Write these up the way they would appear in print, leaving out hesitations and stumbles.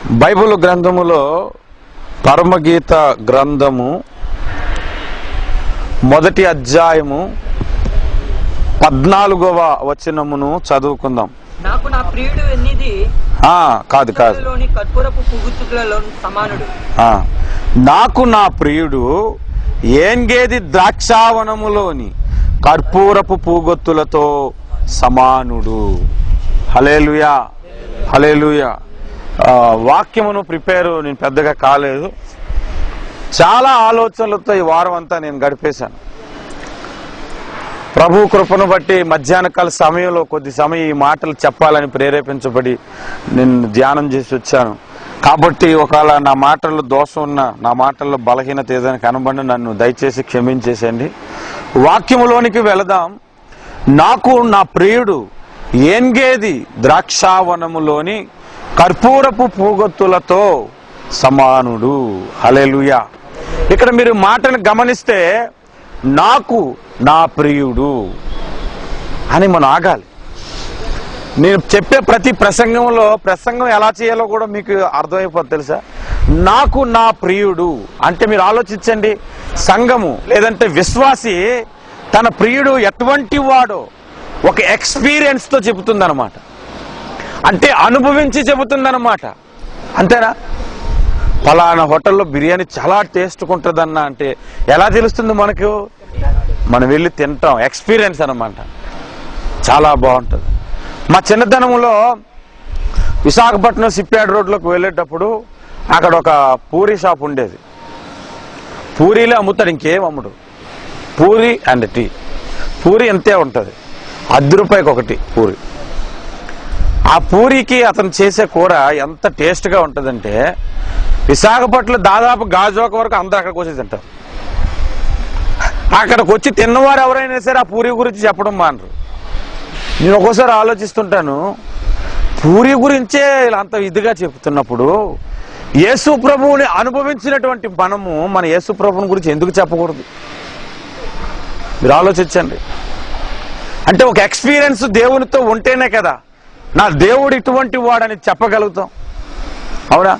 Bible గ్రంథములో పరమగీత గ్రంథము మొదటి అధ్యాయము 14వ వచనమును చదువుకుందాం. నాకు నా ప్రియుడు ఎన్నిది కాదు కర్పూరపు పువ్వుతులలో సమానుడు. నాకు నా ప్రియుడు ఏంగేది ద్రాక్షావనములోని కర్పూరపు పూగొత్తులతో సమానుడు. హల్లెలూయా హల్లెలూయా. వాక్యమును నేను పెద్దగా కాలేదు, చాలా ఆలోచనలతో ఈ వారం అంతా నేను గడిపేశాను. ప్రభు కృపను బట్టి మధ్యాహ్న కాల సమయంలో కొద్ది సమయం ఈ మాటలు చెప్పాలని ప్రేరేపించబడి నేను ధ్యానం చేసి వచ్చాను. కాబట్టి ఒకవేళ నా మాటల్లో దోషం ఉన్నా, నా మాటల్లో బలహీనత ఏదైనా కనబడి నన్ను దయచేసి క్షమించేసండి. వాక్యములోనికి వెళదాం. నాకు నా ప్రియుడు ఏంగేది ద్రాక్షావనములోని కర్పూరపు పూగొత్తులతో సమానుడు. హల్లెలూయా. ఇక్కడ మీరు మాటను గమనిస్తే నాకు నా ప్రియుడు అని మనం ఆగాలి. నేను చెప్పే ప్రతి ప్రసంగం ఎలా చేయాలో కూడా మీకు అర్థమైపోతుంది తెలుసా. నాకు నా ప్రియుడు అంటే మీరు ఆలోచించండి, సంఘము లేదంటే విశ్వాసి తన ప్రియుడు ఎటువంటి వాడో ఒక ఎక్స్పీరియన్స్ తో చెబుతుందన్నమాట. అంటే అనుభవించి చెబుతుందన్నమాట. అంతేనా? ఫలానా హోటల్లో బిర్యానీ చాలా టేస్ట్గా ఉంటుందన్నా అంటే ఎలా తెలుస్తుంది మనకు? మనం వెళ్ళి తింటాం, ఎక్స్పీరియన్స్ అన్నమాట. చాలా బాగుంటుంది. మా చిన్నతనంలో విశాఖపట్నం సిప్యాడ్ రోడ్లోకి వెళ్ళేటప్పుడు అక్కడ ఒక పూరీ షాప్ ఉండేది. పూరీలే అమ్ముతాడు, ఇంకేం అమ్ముడు. Puri and tea. పూరీ ఎంతే ఉంటుంది, ₹10 ఒకటి పూరి. ఆ పూరికి అతను చేసే కూర ఎంత టేస్ట్గా ఉంటుందంటే విశాఖపట్నం దాదాపు గాజువాక వరకు అందరూ అక్కడికి వచ్చి తింటారు. అక్కడికి వచ్చి తిన్నవారు ఎవరైనా సరే ఆ పూరి గురించి చెప్పడం మానరు. నేను ఒక్కోసారి ఆలోచిస్తుంటాను, పూరి గురించే ఇలా అంత ఇదిగా చెప్తున్నప్పుడు యేసు ప్రభువుని అనుభవించినటువంటి మనము మన యేసు ప్రభువుని గురించి ఎందుకు చెప్పకూడదు? మీరు ఆలోచించండి. అంటే ఒక ఎక్స్పీరియన్స్ దేవునితో ఉంటేనే కదా నా దేవుడు ఇటువంటి వాడని చెప్పగలుగుతాం. అవునా?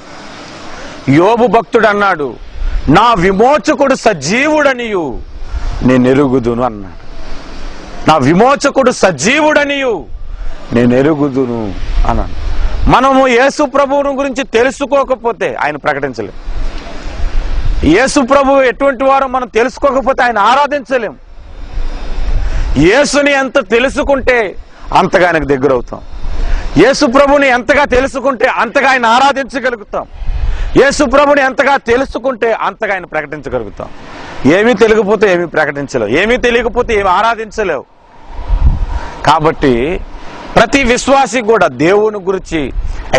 యోబు భక్తుడు అన్నాడు, నా విమోచకుడు సజీవుడనియు నేను ఎరుగుదును అన్నాడు. నా విమోచకుడు సజీవుడనియు నేను ఎరుగుదును అన్నాడు. మనము యేసు ప్రభువుని గురించి తెలుసుకోకపోతే ఆయన ప్రకటించలేం. యేసు ప్రభువు ఎటువంటి వారో మనం తెలుసుకోకపోతే ఆయన ఆరాధించలేం. యేసుని ఎంత తెలుసుకుంటే అంతగా ఆయనకు దగ్గర అవుతాం. యేసు ప్రభుని ఎంతగా తెలుసుకుంటే అంతగా ఆయన ఆరాధించగలుగుతాం. యేసు ప్రభుని ఎంతగా తెలుసుకుంటే అంతగా ఆయన ప్రకటించగలుగుతాం. ఏమీ తెలియకపోతే ఏమీ ప్రకటించలేవు, ఏమీ తెలియకపోతే ఏమి ఆరాధించలేవు. కాబట్టి ప్రతి విశ్వాసి కూడా దేవుని గురించి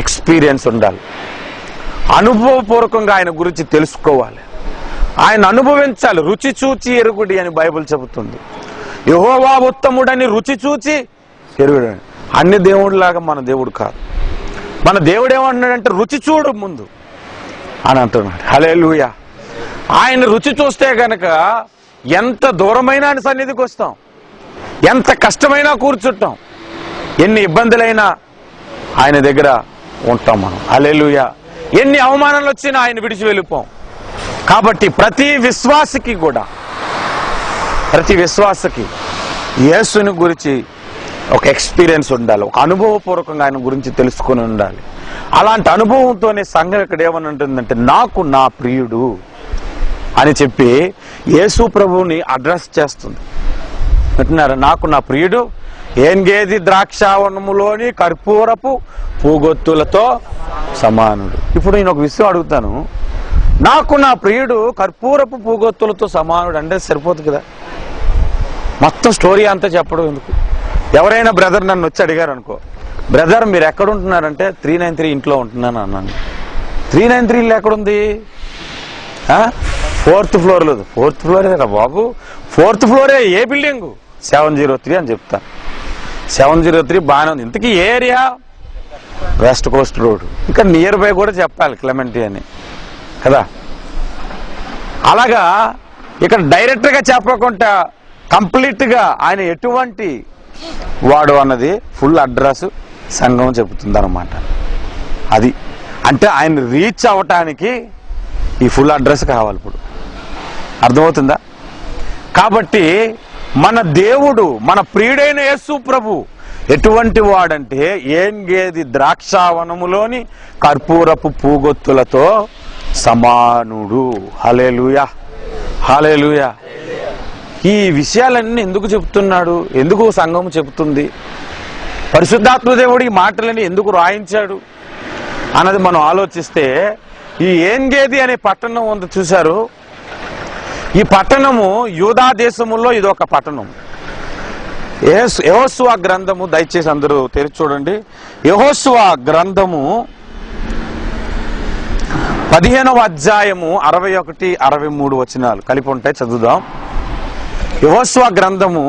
ఎక్స్పీరియన్స్ ఉండాలి. అనుభవపూర్వకంగా ఆయన గురించి తెలుసుకోవాలి, ఆయన అనుభవించాలి. రుచి చూచి ఎరుగుడి అని బైబిల్ చెబుతుంది. యెహోవా ఉత్తముడని రుచి చూచి ఎరుగుడు. అన్ని దేవుడిలాగా మన దేవుడు కాదు. మన దేవుడు ఏమంటున్నాడంటే రుచి చూడు ముందు అని అంటున్నాడు. హల్లెలూయా. ఆయన రుచి చూస్తే గనక ఎంత దూరమైనా ఆయన సన్నిధికి వస్తాం, ఎంత కష్టమైనా కూర్చుంటాం, ఎన్ని ఇబ్బందులైనా ఆయన దగ్గర ఉంటాం మనం. హల్లెలూయా. ఎన్ని అవమానాలు వచ్చినా ఆయన విడిచి వెళ్ళిపోం. కాబట్టి ప్రతి విశ్వాసికి యేసుని గురించి ఒక ఎక్స్పీరియన్స్ ఉండాలి, ఒక అనుభవపూర్వకంగా ఆయన గురించి తెలుసుకుని ఉండాలి. అలాంటి అనుభవంతోనే సంఘం ఇక్కడ ఏమని ఉంటుందంటే నాకు నా ప్రియుడు అని చెప్పి యేసు ప్రభువుని అడ్రస్ చేస్తుంది. అంటున్నారు, నాకు నా ప్రియుడు ఏంగేది ద్రాక్షావనములోని కర్పూరపు పూగొత్తులతో సమానుడు. ఇప్పుడు నేను ఒక విషయం అడుగుతాను, నాకు నా ప్రియుడు కర్పూరపు పూగొత్తులతో సమానుడు అంటే సరిపోతుంది కదా? మొత్తం స్టోరీ అంతా చెప్పడం ఎందుకు? ఎవరైనా బ్రదర్ నన్ను వచ్చి అడిగారు అనుకో, బ్రదర్ మీరు ఎక్కడ ఉంటున్నారంటే 393 ఇంట్లో ఉంటున్నాను అన్నాను. 393 ఇల్లు ఎక్కడుంది? 4th ఫ్లోర్ లేదు. 4th ఫ్లోరే రా బాబు, 4th ఫ్లోరే. ఏ బిల్డింగ్? 703 అని చెప్తాను. 703 బాగానే ఉంది. ఇంతకీ ఏ ఏరియా? West Coast road. ఇంకా నియర్ బై కూడా చెప్పాలి, క్లెమెంటీ అని కదా. అలాగా ఇక్కడ డైరెక్ట్ గా చెప్పకుండా కంప్లీట్ గా ఆయన ఎటువంటి వాడు అన్నది ఫుల్ అడ్రస్ సంఘం చెబుతుంది అన్నమాట. అది అంటే ఆయన రీచ్ అవ్వటానికి ఈ ఫుల్ అడ్రస్ కావాలి. ఇప్పుడు అర్థమవుతుందా? కాబట్టి మన దేవుడు, మన ప్రియుడైన యేసు ప్రభు ఎటువంటి వాడంటే ఏన్గేది ద్రాక్షావనములోని కర్పూరపు పూగొత్తులతో సమానుడు. హల్లెలూయా, హల్లెలూయా. ఈ విషయాలన్నీ ఎందుకు చెప్తున్నాడు? ఎందుకు సంఘం చెబుతుంది? పరిశుద్ధాత్మ దేవుడు ఈ మాటలని ఎందుకు రాయించాడు అన్నది మనం ఆలోచిస్తే, ఈ ఏన్గేది అనే పట్టణం ఉంది చూశారు. ఈ పట్టణము యూదా దేశములో ఇది ఒక పట్టణం. యెహోషువ గ్రంథము, దయచేసి అందరూ తెరిచి చూడండి. యెహోషువ గ్రంథము 15వ అధ్యాయము 61, 63 వచనాలు కలిపి ఉంటాయి, చదువుదాం. యెహోషువ గ్రంథము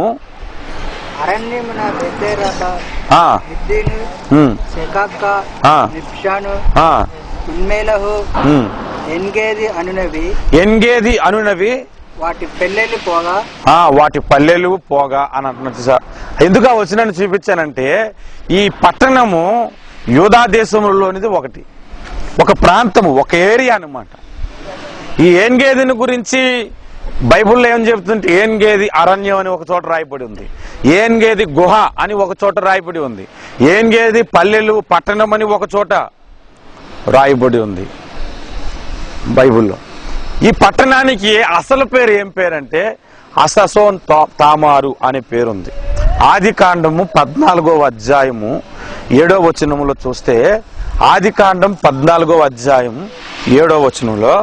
అరణ్యమున బెతేరబ, ఆ మిద్దెను, శెకాక, ఆ నిబ్షాను, ఆ ఇన్మేలహు, ఎన్గేది అనునవి, ఎన్గేది అనునవి వాటి పెళ్ళెళ్ళు పోగా, వాటి పల్లెలు పోగా అని అంటున్నారు సార్. ఎందుకు ఆ వచనాన్ని చూపించానంటే, ఈ పట్టణము యూదా దేశంలోనిది ఒకటి, ఒక ప్రాంతము, ఒక ఏరియా అన్నమాట. ఈ ఏన్గేదిని గురించి బైబుల్లో ఏం చెప్తుంటే, ఏన్గేది అరణ్యం అని ఒక చోట రాయబడి ఉంది, ఏన్గేది గుహ అని ఒక చోట రాయబడి ఉంది, ఏన్గేది పల్లెలు పట్టణం అని ఒక చోట రాయబడి ఉంది బైబుల్లో. ఈ పట్టణానికి అసలు పేరు ఏం పేరంటే అససోన్ తామారు అనే పేరుంది. ఆది కాండము 14వ అధ్యాయము 7వ వచనములో చూస్తే, ఆది కాండం 14వ అధ్యాయం 7వ వచనంలో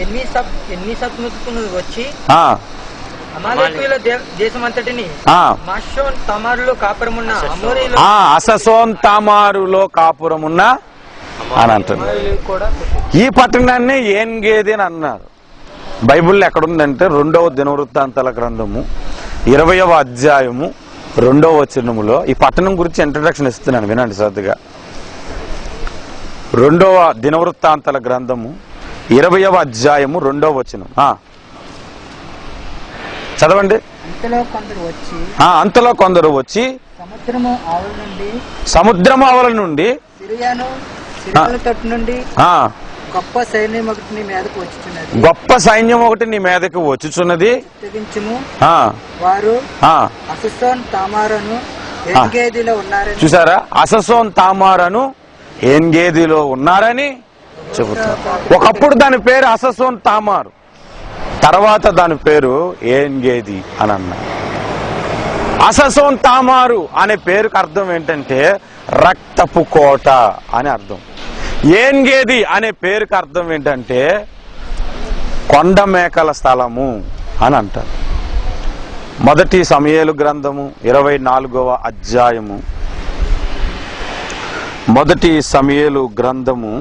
ఎన్ని సత్ముతుకును వచ్చి అమాలేకీయుల దేశమంతటిని మాషోన్ తామారులో కాపురమున్న అమోరీయుల, అససోన్ తామారులో కాపురమున్న అని అంటున్నారు. ఈ పట్టణాన్ని ఏన్గేది అని అన్నారు. బైబిల్లో ఎక్కడుందంటే 2వ దినవృత్తాంతాల గ్రంథము 20వ అధ్యాయము 2వ వచనములో ఈ పట్టణం గురించి ఇంట్రడక్షన్ ఇస్తున్నాను, వినండి శ్రద్ధగా. 2వ దినవృత్తాంతాల గ్రంథము 20వ అధ్యాయము 2వ వచనం చదవండి. అంతలో కొందరు వచ్చి సముద్రము ఆవల నుండి తట్టు నుండి గొప్ప సైన్యం ఒకటి నీ మీదకి వచ్చుచున్నది, వారు అససోన్ తామారును ఎన్గేదిలో ఉన్నారని, చూసారా, అససోన్ తామారును ఎన్గేదిలో ఉన్నారని చెబుతారు. ఒకప్పుడు దాని పేరు అససోన్ తామారు, తర్వాత దాని పేరు ఏన్గేది అని అన్నారు. అససోన్ తామారు అనే పేరుకి అర్థం ఏంటంటే రక్తపు కోట అని అర్థం. ఏన్గేది అనే పేరుకి అర్థం ఏంటంటే కొండ మేకల స్థలము అని అంటారు. మొదటి సమూయేలు గ్రంథము 24వ అధ్యాయము, మొదటి సమూయేలు గ్రంథము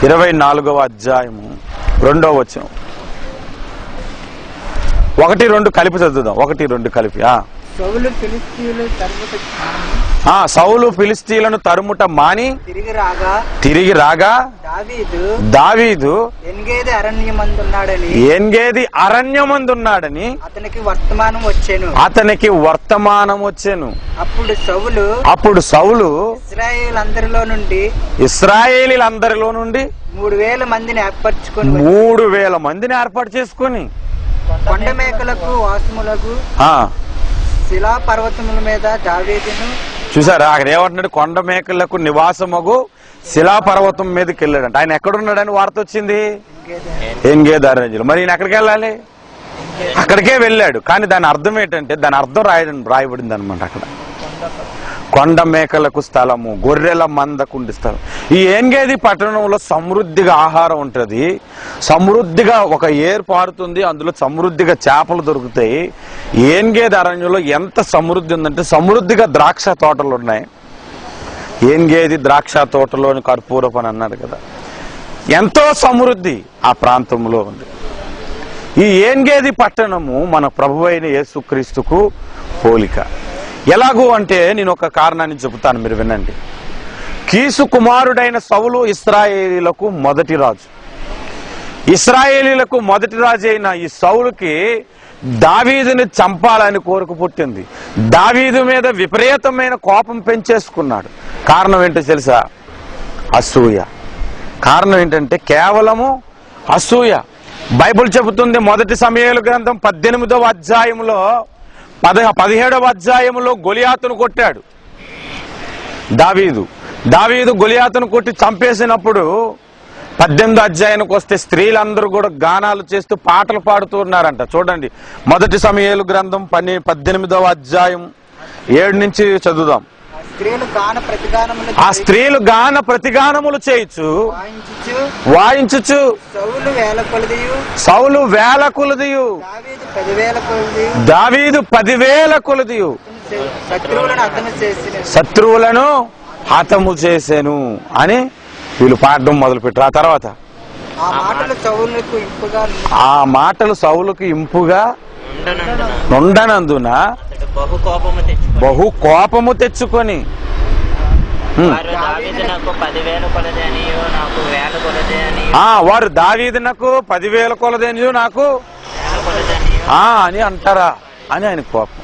24వ అధ్యాయము 2వ వచనం, 1-2 కలిపి చదువుదాం. 1-2 కలిపి. సౌలు ఫిలిస్తీయులను తరుముట మాని తిరిగి రాగా దావీదు ఎన్గేది అరణ్యమందున్నాడని అతనికి వర్తమానం వచ్చెను. అప్పుడు సౌలు ఇశ్రాయేలీలందరిలో నుండి 3000 మందిని ఏర్పాటు చేసుకుని కొండ మేకలకు వాసములకు శిలా పర్వతముల మీద దావీదును, చూసారా అక్కడ ఏమంటున్నాడు, కొండ మేకలకు నివాసమగు శిలా పర్వతం మీదకి వెళ్ళాడంట. ఆయన ఎక్కడున్నాడని వార్త వచ్చింది, ఎన్గేది అరణ్యంలో. మరి ఈయన ఎక్కడికి వెళ్ళాలి, అక్కడికే వెళ్ళాడు. కానీ దాని అర్థం ఏంటంటే, దాని అర్థం రాయబడింది అనమాట అక్కడ, కొండ మేకలకు స్థలము, గొర్రెల మందకుండి స్థలం. ఈ ఏన్గేది పట్టణంలో సమృద్ధిగా ఆహారం ఉంటది, సమృద్ధిగా ఒక ఏరు పారుతుంది, అందులో సమృద్ధిగా చేపలు దొరుకుతాయి. ఏన్గేది అరణ్యంలో ఎంత సమృద్ధి ఉందంటే సమృద్ధిగా ద్రాక్ష తోటలు ఉన్నాయి. ఏన్గేది ద్రాక్ష తోటలోని కర్పూరపు అని అన్నారు కదా, ఎంతో సమృద్ధి ఆ ప్రాంతంలో ఉంది. ఈ ఏన్గేది పట్టణము మన ప్రభువైన యేసుక్రీస్తుకు పోలిక. ఎలాగూ అంటే నేను ఒక కారణాన్ని చెబుతాను, మీరు వినండి. కీసు కుమారుడైన సౌలు ఇశ్రాయేలీలకు మొదటి రాజు. ఇశ్రాయేలీలకు మొదటి రాజు అయిన ఈ సౌలుకి దావీదుని చంపాలని కోరిక పుట్టింది. దావీదు మీద విపరీతమైన కోపం పెంచేసుకున్నాడు. కారణం ఏంటో తెలుసా? అసూయ. కారణం ఏంటంటే కేవలము అసూయ. బైబిల్ చెబుతుంది మొదటి సమూయేలు గ్రంథం 18వ అధ్యాయంలో 17వ అధ్యాయంలో గొలియాతును కొట్టాడు దావీదు గొలియాతును కొట్టి చంపేసినప్పుడు 18వ అధ్యాయానికి వస్తే స్త్రీలందరూ కూడా గానాలు చేస్తూ పాటలు పాడుతూ ఉన్నారంట. చూడండి, మొదటి సమూయేలు గ్రంథం 18వ అధ్యాయం 7 నుంచి చదువుదాం. ఆ స్త్రీలు గాన ప్రతిగానములు చేయొచ్చు వాయించుచు సౌలు వేల కొలదియు దావీదు 10,000 కొలదియు శత్రువులను హతము చేసెను అని వీళ్ళు పాడడం మొదలుపెట్టారు. ఆ తర్వాత ఆ మాటలు సౌలుకు ఇంపుగా నుండనందున బహు కోపము తెచ్చుకొని వారు దావీదునకు 10,000 కొలదేనియు నాకు అని అంటారా అని ఆయన కోపం.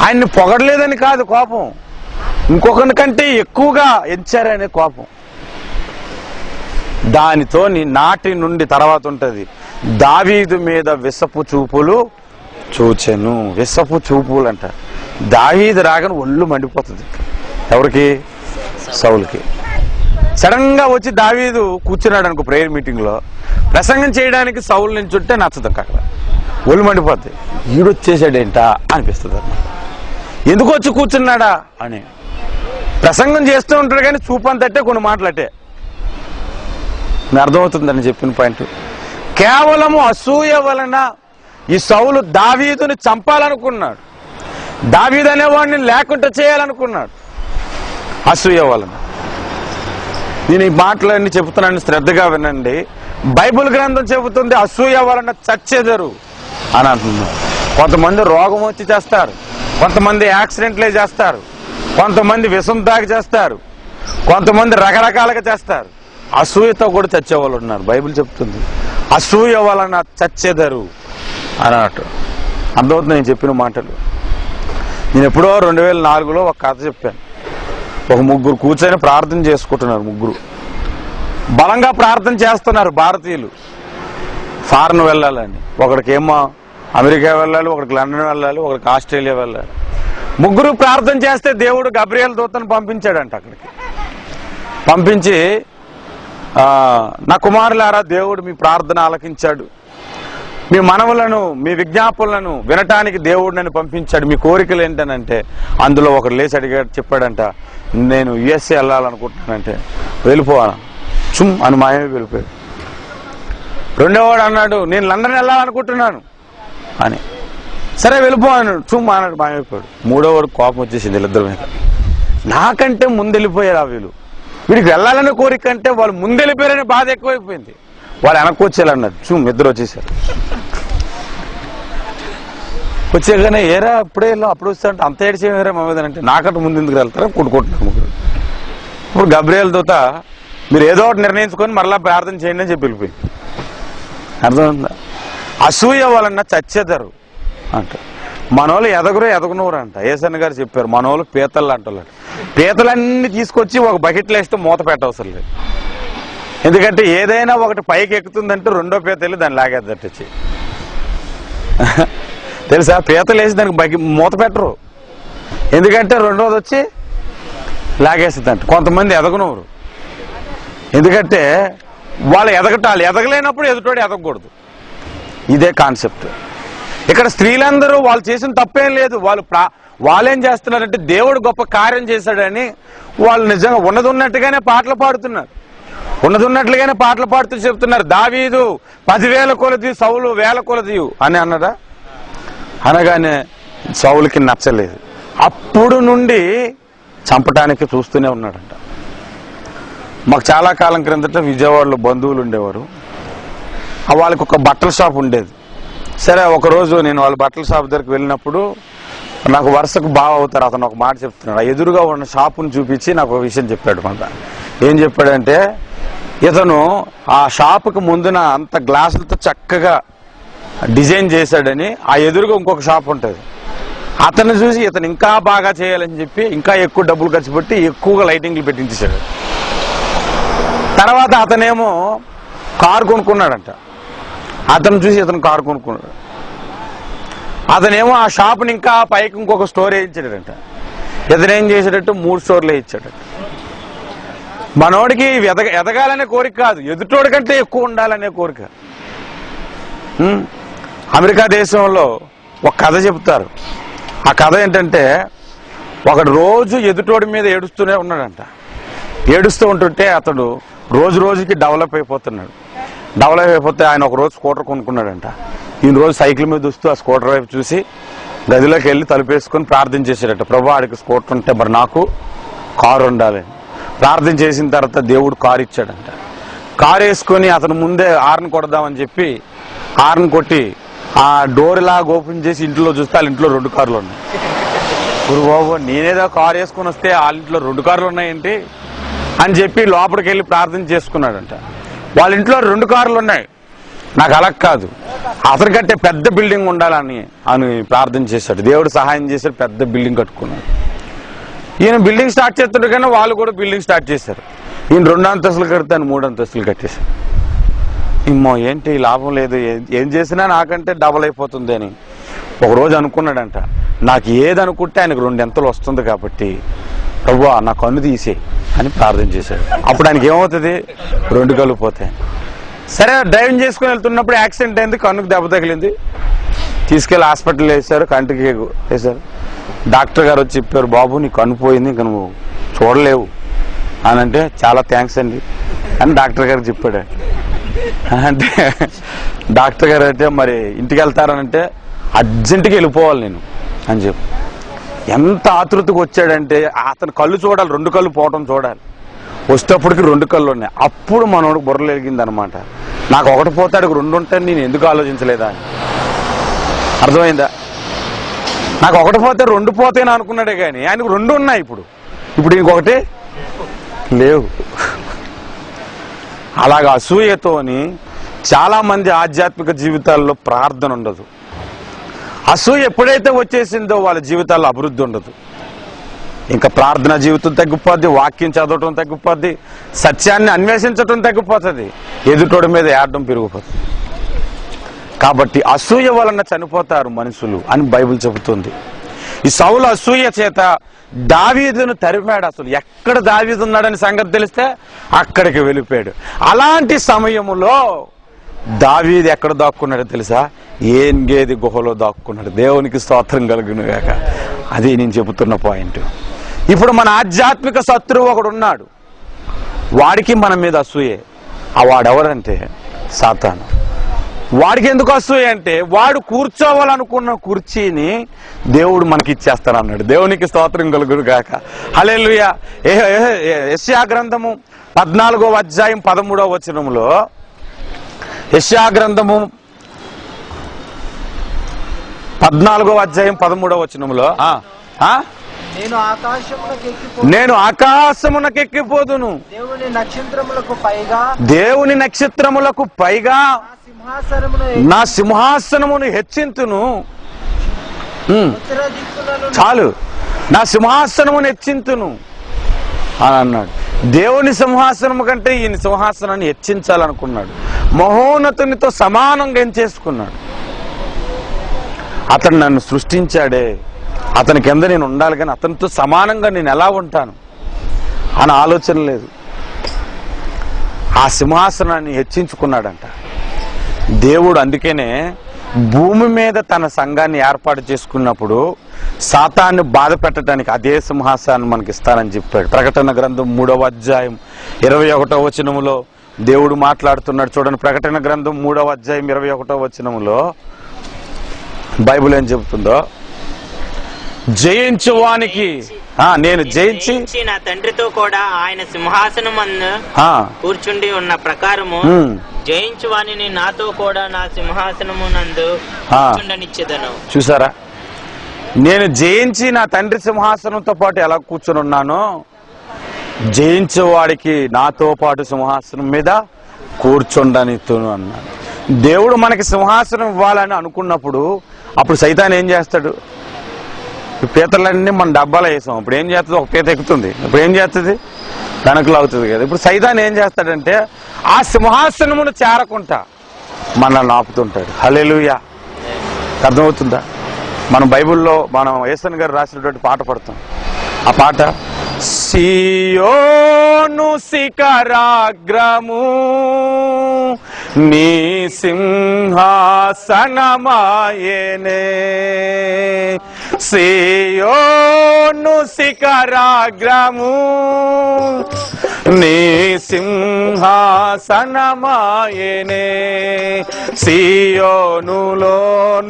ఆయన్ని పొగడలేదని కాదు కోపం, ఇంకొకరి కంటే ఎక్కువగా ఎంచారనే కోపం. దానితో నాటి నుండి తర్వాత ఉంటది, దావీదు మీద విషపు చూపులు చూచెను. విషపు చూపులు అంట. దావీదు రాగానే ఒళ్ళు మండిపోతుంది. ఎవరికి? సౌలుకి. సడన్ గా వచ్చి దావీదు కూర్చున్నాడు అనుకో ప్రేయర్ మీటింగ్ లో, ప్రసంగం చేయడానికి సౌలు నించుంటే నచ్చదు. అక్కడ ఒళ్ళు మండిపోద్ది. ఈడొచ్చేసాడేంటా అనిపిస్తుంది అన్నమాట. ఎందుకు వచ్చి కూర్చున్నాడా అని. ప్రసంగం చేస్తూ ఉంటాడు కానీ చూపంతట్టే కొన్ని మాటలట్టే. అర్థమవుతుందని చెప్పిన పాయింట్. కేవలము అసూయ వలన ఈ సౌలు దావీదుని చంపాలనుకున్నాడు. దావీదు అనేవాడిని లేకుండా చేయాలనుకున్నాడు అసూయ వలన. నేను ఈ మాటలన్నీ చెబుతున్నాను, శ్రద్ధగా వినండి. బైబిల్ గ్రంథం చెబుతుంది అసూయ వలన చచ్చెదరు అని అంటున్నాడు. కొంతమంది రోగం వచ్చి చేస్తారు, కొంతమంది యాక్సిడెంట్లే చేస్తారు, కొంతమంది విషం తాగి చేస్తారు, కొంతమంది రకరకాలుగా చేస్తారు. అసూయతో కూడా చచ్చేవాళ్ళు ఉన్నారు. బైబిల్ చెప్తుంది అసూయ వలన చచ్చెదరు అన్నట్టు. అర్థమవుతుంది నేను చెప్పిన మాటలు. నేను ఎప్పుడో 2004లో ఒక కథ చెప్పాను. ఒక ముగ్గురు కూర్చొని ప్రార్థన చేసుకుంటున్నారు. ముగ్గురు బలంగా ప్రార్థన చేస్తున్నారు. భారతీయులు ఫారెన్ వెళ్ళాలని. ఒకడికేమో అమెరికా వెళ్ళాలి, ఒకడికి లండన్ వెళ్ళాలి, ఒకడికి ఆస్ట్రేలియా వెళ్ళాలి. ముగ్గురు ప్రార్థన చేస్తే దేవుడు గబ్రియల్ దూతను పంపించాడంట. అక్కడికి పంపించి, నా కుమారులారా, దేవుడు మీ ప్రార్థన ఆలకించాడు, మీ మనవులను మీ విజ్ఞాపనలను వినటానికి దేవుడు నన్ను పంపించాడు, మీ కోరికలు ఏంటనంటే, అందులో ఒకడు లేచి అడిగాడు, చెప్పాడంట, నేను యుఎస్ఏ వెళ్ళాలనుకుంటున్నానంటే, వెళ్ళిపోవాలా చుమ్ అని మాయమే వెళ్ళిపోయాడు. రెండోవాడు అన్నాడు, నేను లండన్ వెళ్ళాలనుకుంటున్నాను అని. సరే వెళ్ళిపోయాను చుమ్ అన్నాడు, మాయమైపోయాడు. మూడోవాడు కోపం వచ్చేసింది వీళ్ళిద్దరి మీద. నాకంటే ముందు వెళ్ళిపోయారు ఆ వీళ్ళు. వీడికి వెళ్ళాలనే కోరిక అంటే వాళ్ళు ముందు వెళ్ళిపోయారనే బాధ ఎక్కువైపోయింది. వాళ్ళు వెనక్కి వచ్చేయాలన్నారు. చుమ్ ఇద్దరు వచ్చేసారు. వచ్చేగానే ఏరా ఇప్పుడే వెళ్ళాం అప్పుడు వస్తా అంటే అంత ఏడ్చేరా మా మీద అంటే, నాకంటే ముందు ఎందుకు వెళ్తారా కొట్టుకుంటున్నాను ముగ్గురు. ఇప్పుడు గబ్రియల్ దూత మీరు ఏదో ఒకటి నిర్ణయించుకొని మరలా ప్రార్థన చేయండి అని చెప్పి వెళ్ళిపోయింది. అర్థమైందా? అసూయ వలన చచ్చెదరు అంట. మనోళ్ళు ఎదగనూరు అంట. ఏసన్న గారు చెప్పారు, మనోళ్ళు పీతలు అంటారు. పీతలన్నీ తీసుకొచ్చి ఒక బకెట్లో వేస్తే మూత పెట్టవసరం లేదు. ఎందుకంటే ఏదైనా ఒకటి పైకి ఎక్కుతుందంటే రెండో పీత వెళ్ళి దాన్ని లాగేద్దట్టొచ్చి. తెలుసా? పీతలు వేసి దానికి మూత పెట్టరు. ఎందుకంటే రెండోది వచ్చి లాగేస్తుందంట. కొంతమంది ఎదగనూరు. ఎందుకంటే వాళ్ళు ఎదగలేనప్పుడు ఎదుటోడు ఎదగకూడదు. ఇదే కాన్సెప్ట్. ఇక్కడ స్త్రీలందరూ వాళ్ళు చేసిన తప్పేం లేదు. వాళ్ళేం చేస్తున్నారంటే దేవుడు గొప్ప కార్యం చేశాడని వాళ్ళు నిజంగా ఉన్నట్టుగానే పాటలు పాడుతున్నారు. ఉన్నట్లుగానే పాటలు పాడుతూ చెప్తున్నారు, దావీదు 10,000 కొలది, సౌలు 1000 కొలది అని అన్నదా. అనగానే సౌలుకి నచ్చలేదు. అప్పుడు నుండి చంపటానికి చూస్తూనే ఉన్నాడంట. మాకు చాలా కాలం క్రిందట విజయవాడలో బంధువులు ఉండేవారు. వాళ్ళకి ఒక బట్టల షాప్ ఉండేది. సరే ఒకరోజు నేను వాళ్ళ బట్టల షాప్ దగ్గరికి వెళ్ళినప్పుడు నాకు వరుసకు బాగా అవుతారు. అతను ఒక మాట చెప్తున్నాడు. ఎదురుగా ఉన్న షాపును చూపించి నాకు ఒక విషయం చెప్పాడు. మన ఏం చెప్పాడంటే, ఇతను ఆ షాపుకి ముందున అంత గ్లాసులతో చక్కగా డిజైన్ చేశాడని ఆ ఎదురుగా ఇంకొక షాప్ ఉంటుంది. అతన్ని చూసి ఇతను ఇంకా బాగా చేయాలని చెప్పి ఇంకా ఎక్కువ డబ్బులు ఖర్చు పెట్టి ఎక్కువగా లైటింగ్లు పెట్టించేశాడు. తర్వాత అతనేమో కారు కొనుక్కున్నాడంట. అతను చూసి ఇతను కారు కొనుక్కున్నాడు. అతనేమో ఆ షాప్ని ఇంకా పైకి ఇంకొక స్టోర్ వేయించాడంట. ఇతనేం చేసాడట 3 స్టోర్లు వేయించాడట. మనోడికి ఎదగాలనే కోరిక కాదు, ఎదుటోడి కంటే ఎక్కువ ఉండాలనే కోరిక. అమెరికా దేశంలో ఒక కథ చెప్తారు. ఆ కథ ఏంటంటే, ఒకడు రోజు ఎదుటోడి మీద ఏడుస్తూనే ఉన్నాడంట. ఏడుస్తూ ఉంటుంటే అతడు రోజు రోజుకి డెవలప్ అయిపోతున్నాడు. డెవలప్ అయిపోతే ఆయన ఒక రోజు స్కూటర్ కొనుక్కున్నాడంట. ఈయన రోజు సైకిల్ మీద వస్తూ ఆ స్కూటర్ వైపు చూసి గదిలోకి వెళ్ళి తలుపేసుకొని ప్రార్థన చేశాడట. ప్రభు, ఆడికి స్కూటర్ ఉంటే మరి నాకు కారు ఉండాలి. ప్రార్థన చేసిన తర్వాత దేవుడు కారు ఇచ్చాడంట. కారు వేసుకొని అతను ముందే హార్న్ కొడదామని చెప్పి హార్న్ కొట్టి ఆ డోర్ ఇలా ఓపెన్ చేసి ఇంట్లో చూస్తే వాళ్ళ ఇంట్లో 2 కార్లు ఉన్నాయి. బాబు, నేనేదో కారు వేసుకుని వస్తే వాళ్ళ ఇంట్లో 2 కార్లు ఉన్నాయేంటి అని చెప్పి లోపలికి వెళ్ళి ప్రార్థన చేసుకున్నాడంట. వాళ్ళ ఇంట్లో 2 కార్లు ఉన్నాయి, నాకు అలా కాదు, అతనికంటే పెద్ద బిల్డింగ్ ఉండాలని అని ప్రార్థన చేశాడు. దేవుడు సహాయం చేశాడు, పెద్ద బిల్డింగ్ కట్టుకున్నాడు. ఈయన బిల్డింగ్ స్టార్ట్ చేస్తుండే కానీ వాళ్ళు కూడా బిల్డింగ్ స్టార్ట్ చేశారు. ఈయన 2 అంతస్తులు కడితే 3 అంతస్తులు కట్టేశారు. ఇమ్మో ఏంటి లాభం లేదు, ఏం చేసినా నాకంటే డబల్ అయిపోతుంది అని ఒకరోజు అనుకున్నాడంట. నాకు ఏది అనుకుంటే ఆయనకు 2 అంతలు వస్తుంది కాబట్టి ప్రభువా నా కన్ను తీసే అని ప్రార్థన చేశాడు. అప్పుడు ఆయనకి ఏమవుతుంది, 2 కళ్ళు పోతాయి. సరే, డ్రైవింగ్ చేసుకుని వెళ్తున్నప్పుడు యాక్సిడెంట్ అయింది, కన్నుకు దెబ్బ తగిలింది. తీసుకెళ్లి హాస్పిటల్ వేశారు, కంటికి వేశారు. డాక్టర్ గారు వచ్చి చెప్పారు, బాబు నీ కన్ను పోయింది, ఇంక నువ్వు చూడలేవు అని అంటే, చాలా థ్యాంక్స్ అండి అని డాక్టర్ గారికి చెప్పాడు. అంటే డాక్టర్ గారు అయితే మరి ఇంటికి వెళ్తారనంటే అర్జెంటుగా వెళ్ళిపోవాలి నేను అని చెప్పి ఎంత ఆతృతకు వచ్చాడంటే, అతను కళ్ళు చూడాలి, 2 కళ్ళు పోవటం చూడాలి. వచ్చేటప్పటికి 2 కళ్ళు ఉన్నాయి. అప్పుడు మనోడికి బుర్రలు వెలిగింది అనమాట. నాకు ఒకటి పోతాడు 2 ఉంటాను, నేను ఎందుకు ఆలోచించలేదా అని. అర్థమైందా? నాకు ఒకటి పోతే 2 పోతేనే అనుకున్నాడే కానీ ఆయనకు 2 ఉన్నాయి. ఇప్పుడు ఇంకొకటి లేవు. అలాగా అసూయతోని చాలా మంది ఆధ్యాత్మిక జీవితాల్లో ప్రార్థన ఉండదు. అసూయ ఎప్పుడైతే వచ్చేసిందో వాళ్ళ జీవితాల్లో అభివృద్ధి ఉండదు. ఇంకా ప్రార్థన జీవితం తగ్గిపోద్ది, వాక్యం చదవటం తగ్గిపోద్ది, సత్యాన్ని అన్వేషించటం తగ్గిపోతుంది, ఎదుటోడి మీద ఏడడం పెరిగిపోతుంది. కాబట్టి అసూయ వలన చనిపోతారు మనుషులు అని బైబిల్ చెబుతుంది. ఈ సౌలు అసూయ చేత దావీదును తరిమాడు. అసలు ఎక్కడ దావీదు ఉన్నాడని సంగతి తెలిస్తే అక్కడికి వెళ్ళిపోయాడు. అలాంటి సమయంలో దావీదు ఎక్కడ దాక్కున్నాడో తెలుసా? ఏన్గేది గుహలో దాక్కున్నాడు. దేవునికి స్తోత్రం కలుగును గాక. అది నేను చెబుతున్న పాయింట్. ఇప్పుడు మన ఆధ్యాత్మిక శత్రువు ఒకడు ఉన్నాడు, వాడికి మన మీద అసూయే. ఆ వాడెవరంటే సాతాను. వాడికి ఎందుకు అసూయ అంటే, వాడు కూర్చోవాలనుకున్న కుర్చీని దేవుడు మనకి ఇచ్చేస్తానన్నాడు. దేవునికి స్తోత్రం కలుగును గాక. హల్లెలూయా. యెషయా గ్రంథము 14వ అధ్యాయం 13వ వచనములో, యెషయా గ్రంథము 14వ అధ్యాయం 13వ వచనములో, నేను ఆకాశమునకెక్కిపోదును, దేవుని నక్షత్రములకు పైగా నా సింహాసనమును హెచ్చింతును. చాలు, నా సింహాసనమును హెచ్చింతును అని అన్నాడు. దేవుని సింహాసనము కంటే ఈయన సింహాసనాన్ని హెచ్చించాలనుకున్నాడు. మహోన్నతునితో సమానంగా ఏం చేసుకున్నాడు. అతను నన్ను సృష్టించాడే, అతని కింద నేను ఉండాలి, కానీ అతనితో సమానంగా నేను ఎలా ఉంటాను అని ఆలోచన లేదు. ఆ సింహాసనాన్ని హెచ్చించుకున్నాడంట దేవుడు. అందుకనే భూమి మీద తన సంఘాన్ని ఏర్పాటు చేసుకున్నప్పుడు సాతాన్ని బాధ పెట్టడానికి అదే సింహాసనాన్ని మనకి ఇస్తానని చెప్పాడు. ప్రకటన గ్రంథం 3వ అధ్యాయం 21వ వచనములో దేవుడు మాట్లాడుతున్నాడు. చూడండి, ప్రకటన గ్రంథం 3వ అధ్యాయం 21వ వచనములో బైబిల్ ఏం చెబుతుందో, జయించువానికి నేను జయించి నా తండ్రితో కూడా ఆయన సింహాసనమందు కూర్చుండి ఉన్న ప్రకారము జయించు వానిని నాతో కూడా నా సింహాసనమునందు కూర్చుండనిచ్చెదను. చూసారా, నేను జయించి నా తండ్రి సింహాసనంతో పాటు ఎలా కూర్చుని ఉన్నానో, జయించేవాడికి నాతో పాటు సింహాసనం మీద కూర్చుండనిత్తును అన్నాడు. దేవుడు మనకి సింహాసనం ఇవ్వాలని అనుకున్నప్పుడు అప్పుడు సైతాన్ ఏం చేస్తాడు? ఈ పీతలన్నీ మన డబ్బాలో వేసాం, ఇప్పుడు ఏం చేస్తుంది? ఒక పీత ఎక్కుతుంది, ఇప్పుడు ఏం చేస్తుంది? వెనకలు అవుతుంది కదా. ఇప్పుడు సైతాన్ ఏం చేస్తాడంటే ఆ సింహాసనమును చేరకుంటా మనల్ని ఆపుతుంటాడు. హల్లెలూయా. అర్థమవుతుందా? మనం బైబిల్లో మనం యేసన్ గారు రాసినటువంటి పాట పడతాం. ఆ పాట, సియోను శిఖరాగ్రము నీ సింహాసనమాయెనే, సియోను శిఖరాగ్రము నీ సింహాసనమాయెనే, సియోనులో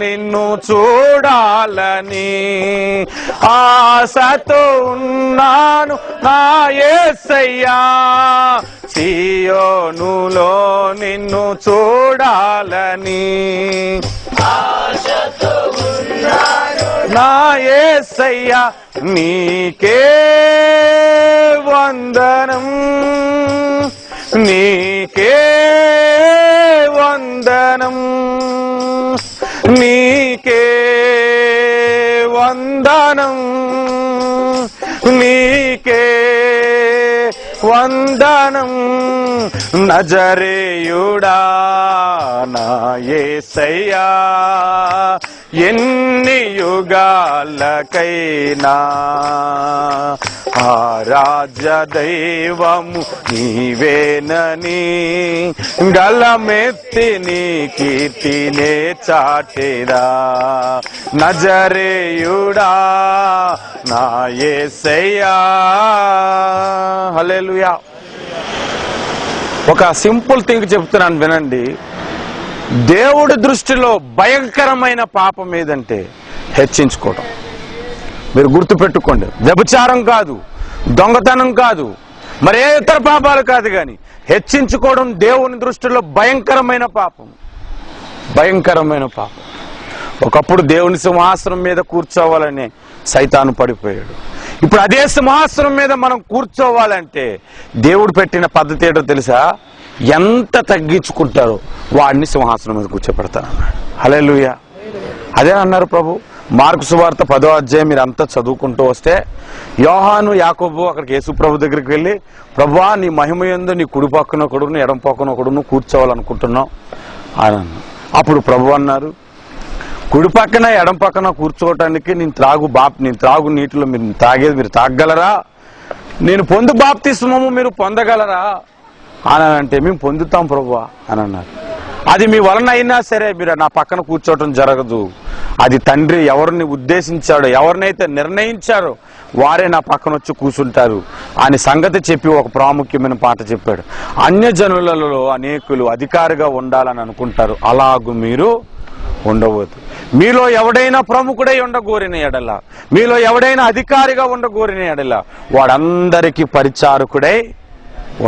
నిన్ను చూడాలని ఆశతో ఉన్నాను నా యేసయ్యా, సియోనులో నిన్ను చూడాలని ఆశతో ఉన్నాను నా యేసయ్యా, నీకే వందనం, నీకే వందనం, నీకే వందనం, నీకే వందనం, నజరేయుడా నా యేసయ్యా, ఎన్ని యుగాలకైనా ఆరాధ్య దైవము నీవేనని గలమెత్తి నీ కీర్తినే చాటేదా, నజరేయుడా నా యేసయ్యా. హల్లెలూయా. ఒక సింపుల్ థింగ్ చెప్తున్నాను వినండి. దేవుడి దృష్టిలో భయంకరమైన పాపం ఏదంటే హెచ్చించుకోవడం. మీరు గుర్తుపెట్టుకోండి, వ్యభిచారం కాదు, దొంగతనం కాదు, మరే ఇతర పాపాలు కాదు, కానీ హెచ్చించుకోవడం దేవుని దృష్టిలో భయంకరమైన పాపం, భయంకరమైన పాపం. ఒకప్పుడు దేవుని సింహాసనం మీద కూర్చోవాలని సైతాను పడిపోయాడు. ఇప్పుడు అదే సింహాసనం మీద మనం కూర్చోవాలంటే దేవుడు పెట్టిన పద్ధతి ఏంటో తెలుసా? ఎంత తగ్గించుకుంటారో వాడిని సింహాసనం మీద కూర్చోపెడతానన్నాడు. హల్లెలూయా. అదే అన్నారు ప్రభు. మార్కు సువార్త 10వ అధ్యాయం మీరు అంతా చదువుకుంటూ వస్తే, యోహాను యాకోబు అక్కడికి యేసు ప్రభు దగ్గరికి వెళ్ళి, ప్రభువా నీ మహిమయందు నీ కుడి పక్కన ఒకడును ఎడం పక్కన ఒకడును కూర్చోవాలనుకుంటున్నాం అని అన్నా. అప్పుడు ప్రభు అన్నారు, కుడి పక్కన ఎడం పక్కన కూర్చోవటానికి నేను త్రాగు నీటిలో మీరు తాగేది మీరు తాగగలరా? నేను పొందు బాప్తిస్మము మీరు పొందగలరా అని అంటే, మేము పొందుతాం ప్రభువా అని అన్నారు. అది మీ వలన అయినా సరే మీరు నా పక్కన కూర్చోవటం జరగదు. అది తండ్రి ఎవరిని ఉద్దేశించాడో, ఎవరినైతే నిర్ణయించారో వారే నా పక్కన వచ్చి కూర్చుంటారు అని సంగతి చెప్పి ఒక ప్రాముఖ్యమైన పాట చెప్పాడు. అన్యజనులలో అనేకులు అధికారిగా ఉండాలని అనుకుంటారు, అలాగూ మీరు ఉండవద్దు. మీలో ఎవడైనా ప్రముఖుడై ఉండగోరిన ఎడల, మీలో ఎవడైనా అధికారిగా ఉండగోరిన ఎడల వాడందరికీ పరిచారకుడై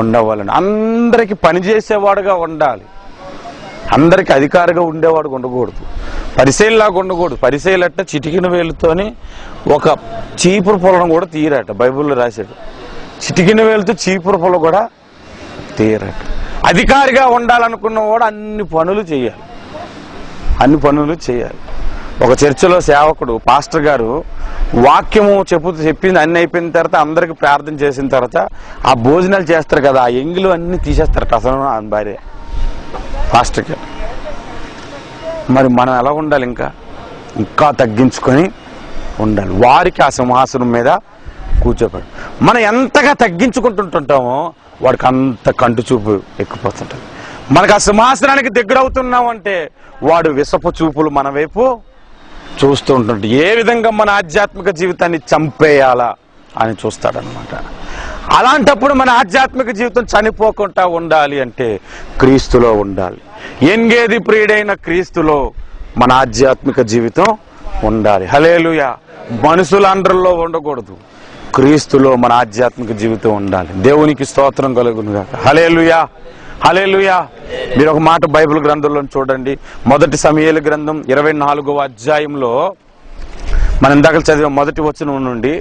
ఉండవాలని, అందరికి పనిచేసేవాడుగా ఉండాలి. అందరికి అధికారిగా ఉండేవాడు ఉండకూడదు, పరిశీలలాగా ఉండకూడదు. పరిశీలట చిటికిన వేలుతోని ఒక చీపురు పొలం కూడా తీయరట, బైబిల్లో రాశాడు. చిటికిన వేలుతో చీపురు పొలం కూడా తీయరట. అధికారిగా ఉండాలనుకున్నవాడు అన్ని పనులు చేయాలి, అన్ని పనులు చేయాలి. ఒక చర్చిలో సేవకుడు పాస్టర్ గారు వాక్యము చెప్పింది అన్ని అయిపోయిన తర్వాత అందరికి ప్రార్థన చేసిన తర్వాత ఆ భోజనాలు చేస్తారు కదా, ఆ ఎంగిలు అన్ని తీసేస్తారట అసలు ఆయన భార్య పాస్టర్కి. మరి మనం ఎలా ఉండాలి? ఇంకా తగ్గించుకొని ఉండాలి. వారికి ఆ సింహాసనం మీద కూర్చోబెడు. మనం ఎంతగా తగ్గించుకుంటుంటామో వాడికి అంత కంటి చూపు ఎక్కిపోతుంటుంది. మనకు ఆ సింహాసనానికి దగ్గర అవుతున్నామంటే వాడు విషపు చూపులు మన వైపు చూస్తూ ఉంటుంటే ఏ విధంగా మన ఆధ్యాత్మిక జీవితాన్ని చంపేయాలా అని చూస్తాడనమాట. అలాంటప్పుడు మన ఆధ్యాత్మిక జీవితం చనిపోకుండా ఉండాలి అంటే క్రీస్తులో ఉండాలి. ఎంగేది ప్రియుడైన క్రీస్తులో మన ఆధ్యాత్మిక జీవితం ఉండాలి. హల్లెలూయా. మనుషుల అండర్లో ఉండకూడదు, క్రీస్తులో మన ఆధ్యాత్మిక జీవితం ఉండాలి. దేవునికి స్తోత్రం కలుగును గాక. హల్లెలూయా, హల్లెలూయా. మీరు ఒక మాట బైబిల్ గ్రంథంలో చూడండి. 1 సమూయేలు గ్రంథం 24వ అధ్యాయంలో మనం ఇందాక చదివే 1వ వచనం నుండి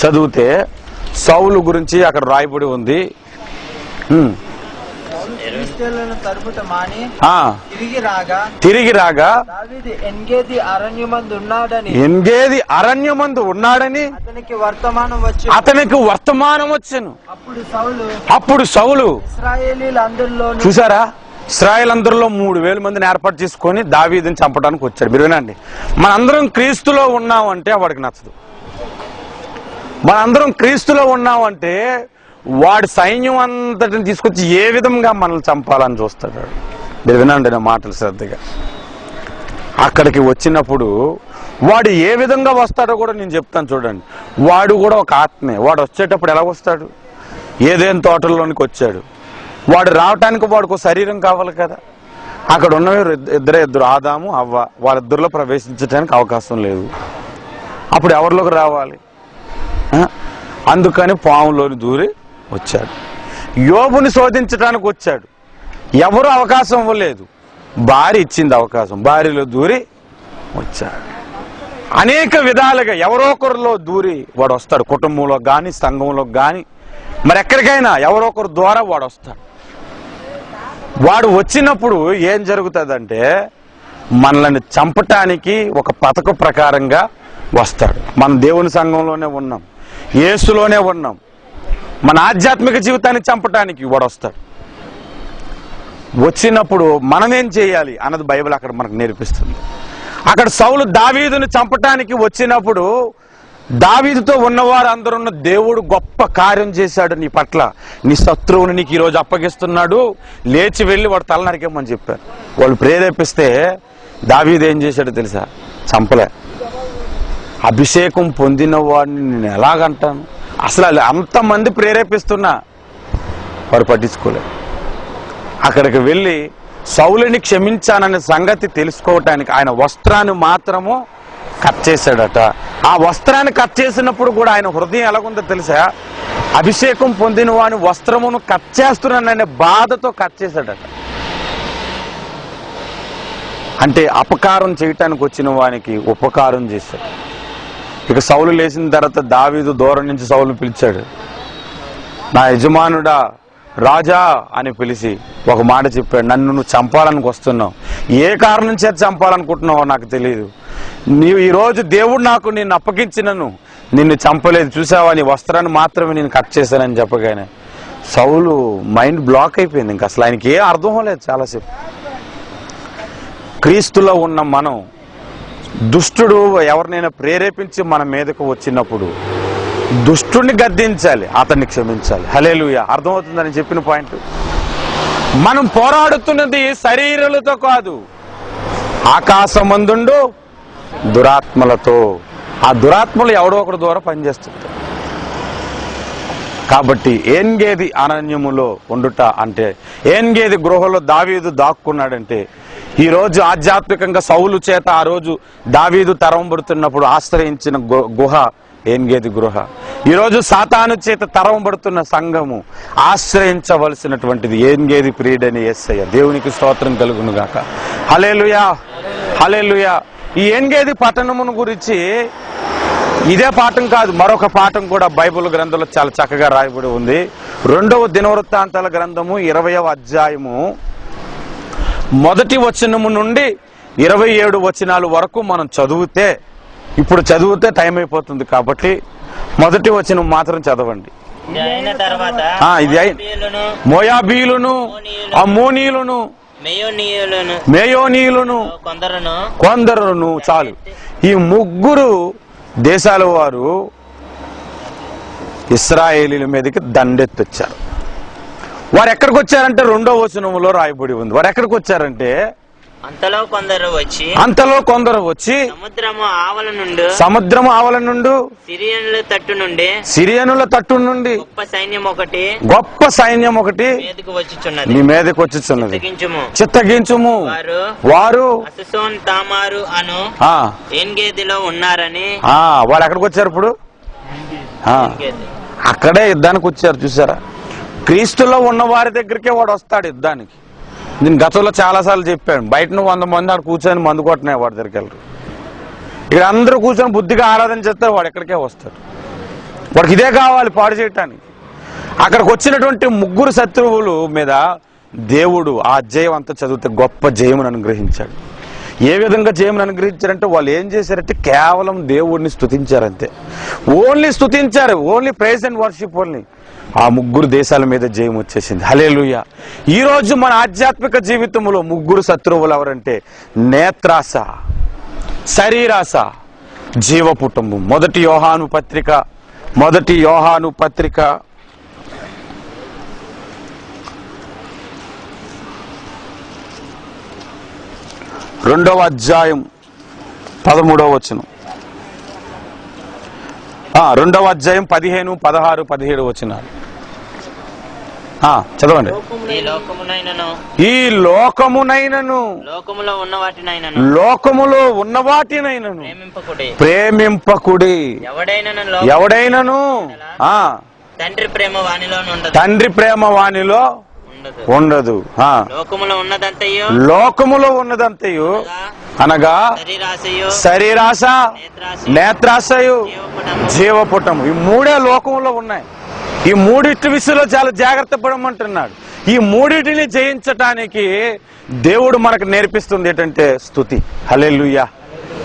చదివితే సౌలు గురించి అక్కడ రాయబడి ఉంది. ఫిలిష్తీయులను తరుముట మాని తిరిగి రాగా దావీదు ఎన్గేది అరణ్యమందు ఉన్నాడని అతనికి వర్తమానం వచ్చెను. అప్పుడు సౌలు చూసారా, ఇశ్రాయేలందరిలో 3,000 మందిని ఏర్పాటు చేసుకొని దావీదుని చంపడానికి వచ్చాడు. మీరు వినండి, మనందరం క్రీస్తులో ఉన్నామంటే వాడికి నచ్చదు. మనందరం క్రీస్తులో ఉన్నామంటే వాడి సైన్యం అంతటిని తీసుకొచ్చి ఏ విధంగా మనల్ని చంపాలని చూస్తాడు. మీరు వినండి నా మాటలు శ్రద్ధగా. అక్కడికి వచ్చినప్పుడు వాడు ఏ విధంగా వస్తాడో కూడా నేను చెప్తాను చూడండి. వాడు కూడా ఒక ఆత్మే. వాడు వచ్చేటప్పుడు ఎలా వస్తాడు? ఏదేని తోటల్లోనికి వచ్చాడు. వాడు రావటానికి వాడికి శరీరం కావాలి కదా. అక్కడ ఉన్నవి ఇద్దరు ఆదాము అవ్వ. వాళ్ళిద్దరిలో ప్రవేశించడానికి అవకాశం లేదు. అప్పుడు ఎవరిలోకి రావాలి? అందుకని పాములోని దూరి వచ్చాడు. యోబుని శోధించడానికి వచ్చాడు. ఎవరు అవకాశం ఇవ్వలేదు, భార్య ఇచ్చింది అవకాశం. భార్యలో దూరి వచ్చాడు. అనేక విధాలుగా ఎవరో ఒకరిలో దూరి వాడు వస్తాడు. కుటుంబంలో కానీ, సంఘంలో కానీ, మరి ఎక్కడికైనా ఎవరో ఒకరి ద్వారా వాడు వస్తాడు. వాడు వచ్చినప్పుడు ఏం జరుగుతుందంటే మనల్ని చంపటానికి ఒక పథకం ప్రకారంగా వస్తాడు. మనం దేవుని సంఘంలోనే ఉన్నాం, యేసులోనే ఉన్నాం. మన ఆధ్యాత్మిక జీవితాన్ని చంపటానికి వాడు వస్తాడు. వచ్చినప్పుడు మనమేం చేయాలి అన్నది బైబిల్ అక్కడ మనకు నేర్పిస్తుంది. అక్కడ సౌలు దావీదుని చంపటానికి వచ్చినప్పుడు దావీదుతో ఉన్నవారు అందరూ దేవుడు గొప్ప కార్యం చేశాడు నీ పట్ల, నీ శత్రువుని నీకు ఈరోజు అప్పగిస్తున్నాడు, లేచి వెళ్ళి వాడు తల నరికేమని చెప్పారు. వాళ్ళు ప్రేరేపిస్తే దావీదు ఏం చేశాడో తెలుసా? చంపలే. అభిషేకం పొందిన వాడిని నేను ఎలాగంటాను? అసలు అంతమంది ప్రేరేపిస్తున్నా వారు పట్టించుకోలేదు. అక్కడికి వెళ్ళి సౌలుని క్షమించాననే సంగతి తెలుసుకోవటానికి ఆయన వస్త్రాన్ని మాత్రము కట్ చేశాడట. ఆ వస్త్రాన్ని కట్ చేసినప్పుడు కూడా ఆయన హృదయం ఎలాగుందో తెలుసా? అభిషేకం పొందిన వాని వస్త్రమును కట్ చేస్తున్నాననే బాధతో కట్ చేశాడట. అంటే అపకారం చేయటానికి వచ్చిన వానికి ఉపకారం చేశాడు. ఇక సౌలు లేచిన తర్వాత దావీదు దూరం నుంచి సౌలుని పిలిచాడు. నా యజమానుడా, రాజా అని పిలిచి ఒక మాట చెప్పాడు. నన్ను నువ్వు చంపాలని వస్తున్నావు, ఏ కారణం చేత చంపాలనుకుంటున్నావో నాకు తెలియదు. నీవు ఈరోజు దేవుడు నాకు నిన్ను అప్పగించినను నిన్ను చంపలేదు, చూసావా, నీ వస్త్రాన్ని మాత్రమే నేను కట్ చేశానని చెప్పగానే సౌలు మైండ్ బ్లాక్ అయిపోయింది. ఇంకా అసలు ఆయనకి ఏం అర్థం లేదు చాలాసేపు. క్రీస్తులో ఉన్న మనం దుష్టుడు ఎవరినైనా ప్రేరేపించి మన మీదకు వచ్చినప్పుడు దుష్టుడిని గద్దించాలి, అతన్ని క్షమించాలి. హల్లెలూయా. అర్థమవుతుందని చెప్పిన పాయింట్. మనం పోరాడుతున్నది శరీరాలతో కాదు, ఆకాశమందుండు దురాత్మలతో. ఆ దురాత్మలు ఎవడో ఒకరి ద్వారా పనిచేస్తుంది. కాబట్టి ఏన్గేది అరణ్యములో ఉండుట అంటే, ఏన్గేది గృహలో దావీదు దాక్కున్నాడంటే, ఈ రోజు ఆధ్యాత్మికంగా సౌలు చేత ఆ రోజు దావీదు తరంబడుతున్నప్పుడు ఆశ్రయించిన గుహ ఏన్గేది గృహ. ఈరోజు సాతాను చేత తరంబడుతున్న సంఘము ఆశ్రయించవలసినటువంటిది ఏన్గేది ప్రియుడని యేసయ్య. దేవునికి స్తోత్రం కలుగును గాక. హల్లెలూయా, హల్లెలూయా. ఈ ఏన్గేది పట్టణమును గురించి ఇదే పాఠం కాదు, మరొక పాఠం కూడా బైబిల్ గ్రంథంలో చాలా చక్కగా రాయబడి ఉంది. 2వ దినవృత్తాంతాల గ్రంథము 20వ అధ్యాయము 1వ వచనము నుండి 27 వచనాల వరకు మనం చదివితే, ఇప్పుడు చదివితే టైం అయిపోతుంది కాబట్టి 1వ వచనం మాత్రం చదవండి. మోయాబీయులను, అమ్మోనీయులను, మేయోనీయులను కొందరును, చాలు, ఈ 3 దేశాల వారు ఇశ్రాయేలీల మీదకి దండెత్తొచ్చారు. వారు ఎక్కడికి వచ్చారంటే 2వ వచనంలో రాయబడి ఉంది. వారు ఎక్కడికి వచ్చారంటే అంతలో కొందరు వచ్చి సముద్రము ఆవల నుండి సిరియనుల తట్టు నుండి గొప్ప సైన్యం ఒకటి నీ మీదకి వచ్చుచున్నది, చిత్తగించుము. వారు తామారు అను ఏన్గేదిలో ఉన్నారని. వాళ్ళు ఎక్కడికి వచ్చారు? ఇప్పుడు అక్కడే యుద్ధానికి వచ్చారు. చూసారా, క్రీస్తులో ఉన్న వారి దగ్గరికే వాడు వస్తాడు యుద్ధానికి. నేను గతంలో చాలాసార్లు చెప్పాను, బయట 100 మంది ఆడు కూర్చొని మందు కొట్టినాయి వాడి దగ్గరికి వెళ్ళరు. ఇక్కడ అందరూ కూర్చొని బుద్ధిగా ఆరాధన చేస్తారు, వాడు ఎక్కడికే వస్తాడు. వాడికి ఇదే కావాలి, పాడు చేయటానికి. అక్కడికి వచ్చినటువంటి 3 శత్రువులు మీద దేవుడు ఆ అధ్యాయం అంతా చదివితే గొప్ప జయమును అనుగ్రహించాడు. ఏ విధంగా జయమును అనుగ్రహించారంటే వాళ్ళు ఏం చేశారంటే కేవలం దేవుడిని స్తుతించారంతే. ఓన్లీ స్తుతించారు, only praise and worship only. ఆ 3 దేశాల మీద జయం వచ్చేసింది. హల్లెలూయా. ఈ రోజు మన ఆధ్యాత్మిక జీవితంలో 3 శత్రువులు ఎవరంటే నేత్రాస, శరీరాస, జీవపుటము. మొదటి యోహాను పత్రిక 2వ అధ్యాయం 13వ వచనం. 2వ అధ్యాయం 15, 16, 17 వచనాలు చదవండి. ఈ లోకమునైనను లోకములో ఉన్న వాటినైనను ప్రేమింపకుడి. ఎవడైనను తండ్రి ప్రేమ వానిలో ఉండదు. లోకములో ఉన్నదంతయు అనగా శరీరాశ, నేత్రాశయు, జీవపుటము. ఈ 3 లోకంలో ఉన్నాయి. ఈ 3 విషయంలో చాలా జాగ్రత్త పడమంటున్నాడు. ఈ 3 జయించటానికి దేవుడు మనకు నేర్పిస్తుంది ఏంటంటే స్తుతి. హల్లెలూయా,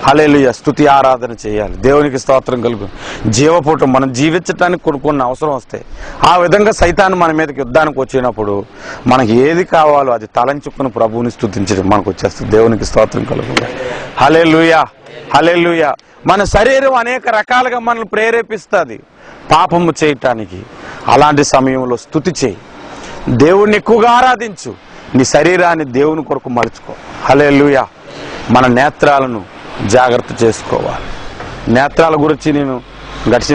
హల్లెలూయా. స్తుతి ఆరాధన చేయాలి. దేవునికి స్తోత్రం కలుగు. జీవపుటం మనం జీవించటానికి కొన్ని అవసరం వస్తాయి. ఆ విధంగా సైతాను మన మీదకి యుద్ధానికి వచ్చినప్పుడు మనకి ఏది కావాలో అది తలంచుకుని ప్రభువుని స్తుతించడం మనకు వచ్చేస్తుంది. దేవునికి స్తోత్రం కలుగు. హల్లెలూయా, హల్లెలూయా. మన శరీరం అనేక రకాలుగా మనల్ని ప్రేరేపిస్తుంది పాపము చేయటానికి. అలాంటి సమయంలో స్తుతి చేయి, దేవుణ్ణి ఎక్కువగా ఆరాధించు, నీ శరీరాన్ని దేవుని కొరకు మలుచుకో. హల్లెలూయా. మన నేత్రాలను జాగ్రత్త చేసుకోవాలి. నేత్రాల గురించి నేను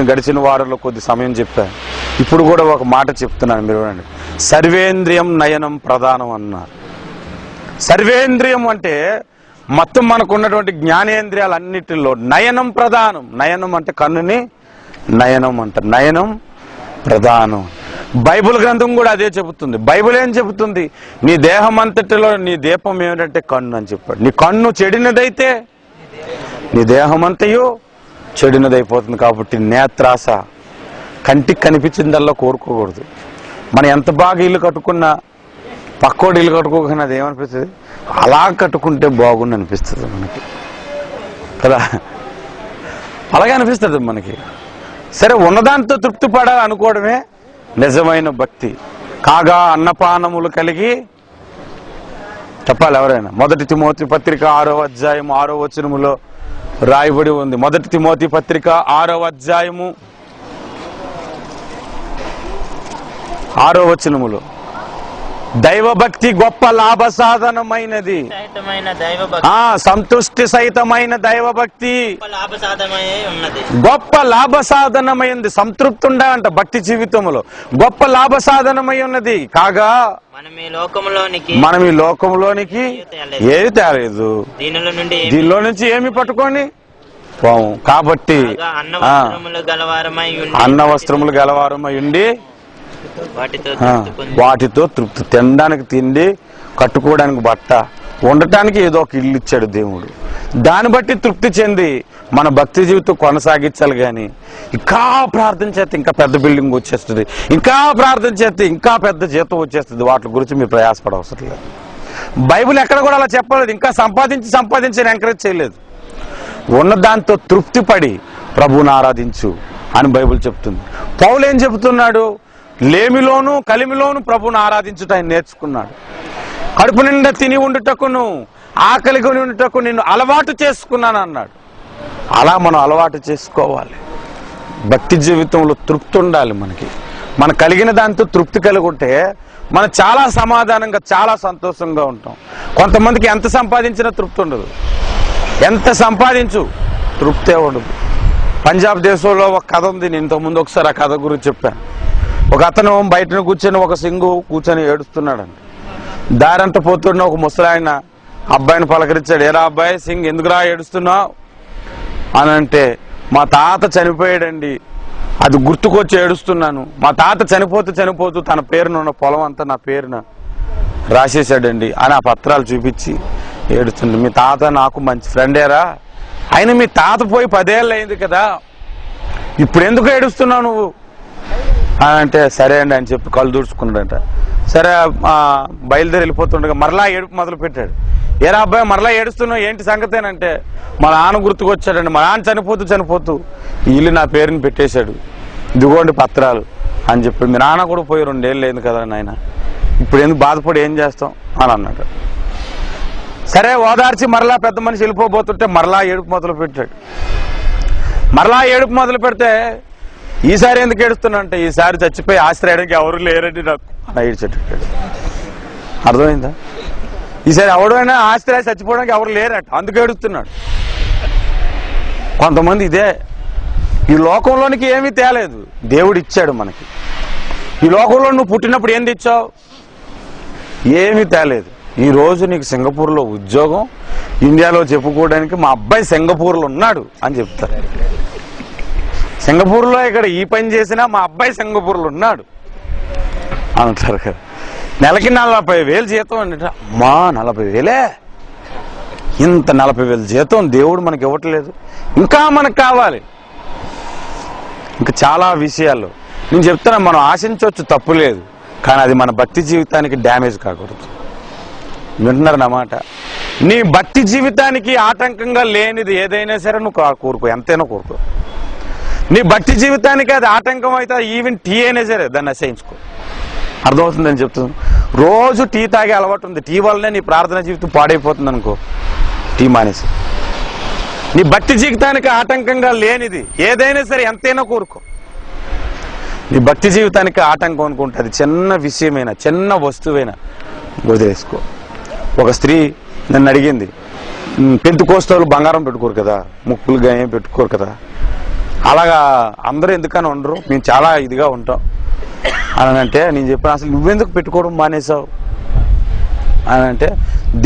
గడిచిన వారంలో కొద్ది సమయం చెప్పాను. ఇప్పుడు కూడా ఒక మాట చెప్తున్నాను, మీరు చూడండి. సర్వేంద్రియం నయనం ప్రధానం అన్నారు. సర్వేంద్రియం అంటే మొత్తం మనకు ఉన్నటువంటి జ్ఞానేంద్రియాలన్నిటిలో నయనం ప్రధానం. నయనం అంటే కన్నుని నయనం అంటారు. నయనం ప్రధానం. బైబిల్ గ్రంథం కూడా అదే చెబుతుంది. బైబిల్ ఏం చెబుతుంది? నీ దేహం అంతటిలో నీ దీపం ఏమిటంటే కన్ను అని చెప్పాడు. నీ కన్ను చెడినదైతే నీ దేహం అంతయు చెడినదైపోతుంది. కాబట్టి నేత్రాస, కంటికి కనిపించిందల్లా కోరుకోకూడదు. మనం ఎంత బాగా ఇల్లు కట్టుకున్నా పక్కోటి ఇల్లు కట్టుకోకుండా అది ఏమనిపిస్తుంది? అలా కట్టుకుంటే బాగుండి అనిపిస్తుంది మనకి కదా, అలాగే అనిపిస్తుంది మనకి. సరే, ఉన్నదాంతో తృప్తి పడాలి అనుకోవడమే నిజమైన భక్తి. కాగా అన్నపానములు కలిగి చెప్పాలి ఎవరైనా. 1 తిమోతి పత్రిక 6వ అధ్యాయం 6వ వచనములో రాయబడి ఉంది. 1 తిమోతి పత్రిక 6వ అధ్యాయము 6వ వచనములో దైవభక్తి గొప్ప లాభ సాధనమైనది. సంతృష్టి సహితమైన దైవభక్తి గొప్ప లాభ సాధనమైనది. సంతృప్తి ఉండాలంట భక్తి జీవితంలో. గొప్ప లాభ సాధనమై ఉన్నది. కాగా మనం ఈ లోకంలోనికి ఏది తేలేదు, దీనిలో నుంచి ఏమి పట్టుకొని పోము. కాబట్టి అన్న వస్త్రములు గలవారమై ఉండి వాటితో తృప్తి. తినడానికి తిండి, కట్టుకోవడానికి బట్ట, ఉండటానికి ఏదో ఒక ఇల్లు ఇచ్చాడు దేవుడు. దాన్ని బట్టి తృప్తి చెంది మన భక్తి జీవితం కొనసాగించాలి. కానీ ఇంకా ప్రార్థన చేస్తే ఇంకా పెద్ద బిల్డింగ్ వచ్చేస్తుంది, ఇంకా ప్రార్థన చేస్తే ఇంకా పెద్ద జీతం వచ్చేస్తుంది. వాటి గురించి మీరు ప్రయాసపడ అవసరం లేదు. బైబిల్ ఎక్కడ కూడా అలా చెప్పలేదు. ఇంకా సంపాదించి ఎంకరేజ్ చేయలేదు. ఉన్న దాంతో తృప్తి పడి ప్రభువుని ఆరాధించు అని బైబిల్ చెప్తుంది. పౌలు ఏం చెబుతున్నాడు? లేమిలోను కలిమిలోను ప్రభువుని ఆరాధించుట ఆయన నేర్చుకున్నాడు. కడుపు నిండా తిని ఉండుటకును ఆకలిగా ఉండుటకు నిన్ను అలవాటు చేసుకున్నాను అన్నాడు. అలా మనం అలవాటు చేసుకోవాలి. భక్తి జీవితంలో తృప్తి ఉండాలి మనకి. మనకు కలిగిన దాంతో తృప్తి కలిగి ఉంటే మనం చాలా సమాధానంగా, చాలా సంతోషంగా ఉంటాం. కొంతమందికి ఎంత సంపాదించినా తృప్తి ఉండదు. ఎంత సంపాదించు తృప్తే ఉండదు. పంజాబ్ దేశంలో ఒక కథ ఉంది. నేను ఇంతకుముందు ఒకసారి ఆ కథ గురించి చెప్పాను. ఒక అతను బయటను కూర్చొని ఒక సింగు కూర్చొని ఏడుస్తున్నాడండి. దారంట పోతున్న ఒక ముసలాయన అబ్బాయిని పలకరించాడు. ఏరా అబ్బాయి సింగ్, ఎందుకురా ఏడుస్తున్నావు అని అంటే, మా తాత చనిపోయాడండి, అది గుర్తుకొచ్చి ఏడుస్తున్నాను. మా తాత చనిపోతూ తన పేరున ఉన్న పొలం అంతా నా పేరున రాసేసాడండి అని ఆ పత్రాలు చూపించి ఏడుస్తుంది. మీ తాత నాకు మంచి ఫ్రెండేరా, అయినా మీ తాత పోయి 10 ఏళ్ళు అయింది కదా, ఇప్పుడు ఎందుకు ఏడుస్తున్నావు నువ్వు అని అంటే, సరే అండి అని చెప్పి కళ్ళు దూడ్చుకున్నాడంట. సరే బయలుదేరి వెళ్ళిపోతుండగా మరలా ఏడుపు మొదలు పెట్టాడు. ఏరా అబ్బాయి మరలా ఏడుస్తున్నావు ఏంటి సంగతేనంటే, మా నాన్న గుర్తుకొచ్చాడండి. మా నాన్న చనిపోతూ ఈ ఇల్లు నా పేరుని పెట్టేశాడు, ఇదిగోండి పత్రాలు అని చెప్పి. మీ నాన్న కూడా పోయి 2 ఏళ్ళు లేదు కదా నాయన, ఇప్పుడు ఎందుకు బాధపడి ఏం చేస్తాం అని అన్నాడు. సరే ఓదార్చి మరలా పెద్ద మనిషి వెళ్ళిపోబోతుంటే మరలా ఏడుపు మొదలు పెట్టాడు. మరలా ఏడుపు మొదలు పెడితే ఈసారి ఎందుకు ఏడుస్తున్నా అంటే, ఈసారి చచ్చిపోయి ఆశ్రయానికి ఎవరు లేరండి నాకు అని ఏడ్చేటాడు. అర్థమైందా? ఈసారి ఎవడైనా ఆశ్రయ చచ్చిపోవడానికి ఎవరు లేరట, అందుకు ఏడుస్తున్నాడు. కొంతమంది ఇదే, ఈ లోకంలోనికి ఏమీ తేలేదు, దేవుడు ఇచ్చాడు మనకి. ఈ లోకంలో నువ్వు పుట్టినప్పుడు ఏం తెచ్చావు? ఏమీ తేలేదు. ఈ రోజు నీకు సింగపూర్లో ఉద్యోగం, ఇండియాలో చెప్పుకోవడానికి మా అబ్బాయి సింగపూర్లో ఉన్నాడు అని చెప్తారు. సింగపూర్లో ఇక్కడ ఈ పని చేసినా మా అబ్బాయి సింగపూర్లో ఉన్నాడు అంటారు కదా. నెలకి 40,000 జీతం అండి. అమ్మా 40,000? ఇంత 40,000 జీతం దేవుడు మనకి ఇవ్వట్లేదు, ఇంకా మనకు కావాలి. ఇంకా చాలా విషయాల్లో నేను చెప్తున్నా, మనం ఆశించవచ్చు, తప్పు లేదు, కానీ అది మన భక్తి జీవితానికి డ్యామేజ్ కాకూడదు. వింటున్నారు అన్నమాట. నీ భక్తి జీవితానికి ఆటంకంగా లేనిది ఏదైనా సరే నువ్వు కోరుకో, ఎంతైనా కోరుకో. నీ భక్తి జీవితానికి అది ఆటంకం అయితే ఈవెన్ టీ అయినా సరే దాన్ని అసహించుకో. అర్థమవుతుందని చెప్తుంది. రోజు టీ తాగే అలవాటు ఉంది, టీ వల్లనే నీ ప్రార్థన జీవితం పాడైపోతుంది అనుకో, టీ మానేసి. నీ భక్తి జీవితానికి ఆటంకంగా లేనిది ఏదైనా సరే ఎంతైనా కోరుకో. నీ భక్తి జీవితానికి ఆటంకం అనుకుంటే అది చిన్న విషయమైనా చిన్న వస్తువైనా వదిలేసుకో. ఒక స్త్రీ నన్ను అడిగింది, పెంతుకోస్తోలు బంగారం పెట్టుకోరు కదా, ముక్కులుగా ఏం పెట్టుకోరు కదా, అలాగా అందరూ ఎందుకని ఉండరు, మేము చాలా ఇదిగా ఉంటాం అని అంటే, నేను చెప్పాను అసలు నువ్వెందుకు పెట్టుకోవడం మానేసావు అని అంటే,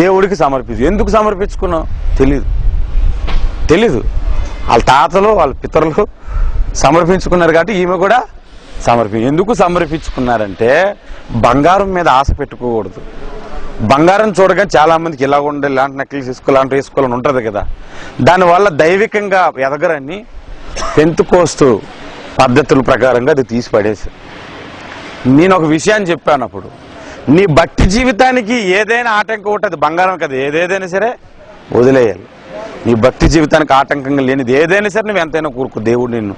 దేవుడికి సమర్పించు. ఎందుకు సమర్పించుకున్నావు తెలీదు. వాళ్ళ తాతలు వాళ్ళ పితరులు సమర్పించుకున్నారు కాబట్టి ఈమె కూడా ఎందుకు సమర్పించుకున్నారంటే, బంగారం మీద ఆశ పెట్టుకోకూడదు. బంగారం చూడగా చాలా మందికి ఇలా ఉండే, ఇలాంటి నెక్లెస్ వేసుకోవాలంటే వేసుకోవాలని ఉంటుంది కదా, దానివల్ల దైవికంగా ఎదగరని పెంతుకోస్తూ పద్ధతుల ప్రకారంగా అది తీసి పడేసి. నేను ఒక విషయాన్ని చెప్పాను అప్పుడు, నీ భక్తి జీవితానికి ఏదైనా ఆటంకం ఉంటుంది, బంగారం కదా, ఏదేదైనా సరే వదిలేయాలి. నీ భక్తి జీవితానికి ఆటంకంగా లేనిది ఏదైనా సరే నువ్వు ఎంతైనా కూరుకో, దేవుడు నిన్ను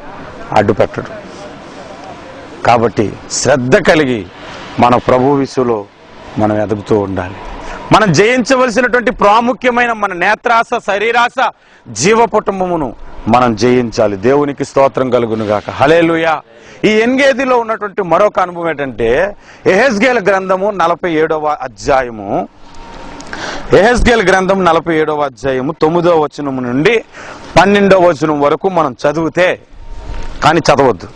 అడ్డుపెట్టడు. కాబట్టి శ్రద్ధ కలిగి మన ప్రభు విషయంలో మనం ఎదుగుతూ ఉండాలి. మనం జయించవలసినటువంటి ప్రాముఖ్యమైన మన నేత్రాస, శరీరాస, జీవ కుటుంబమును మనం జయించాలి. దేవునికి స్తోత్రం కలుగును గాక. హల్లెలూయా. ఈ ఎన్గేదిలో ఉన్నటువంటి మరొక అనుభవం ఏంటంటే, యెహెజ్కేలు గ్రంథము 47వ అధ్యాయము, యెహెజ్కేలు గ్రంథం 47వ అధ్యాయము 9వ వచనం నుండి 12వ వచనం వరకు మనం చదివితే, కానీ చదవద్దు,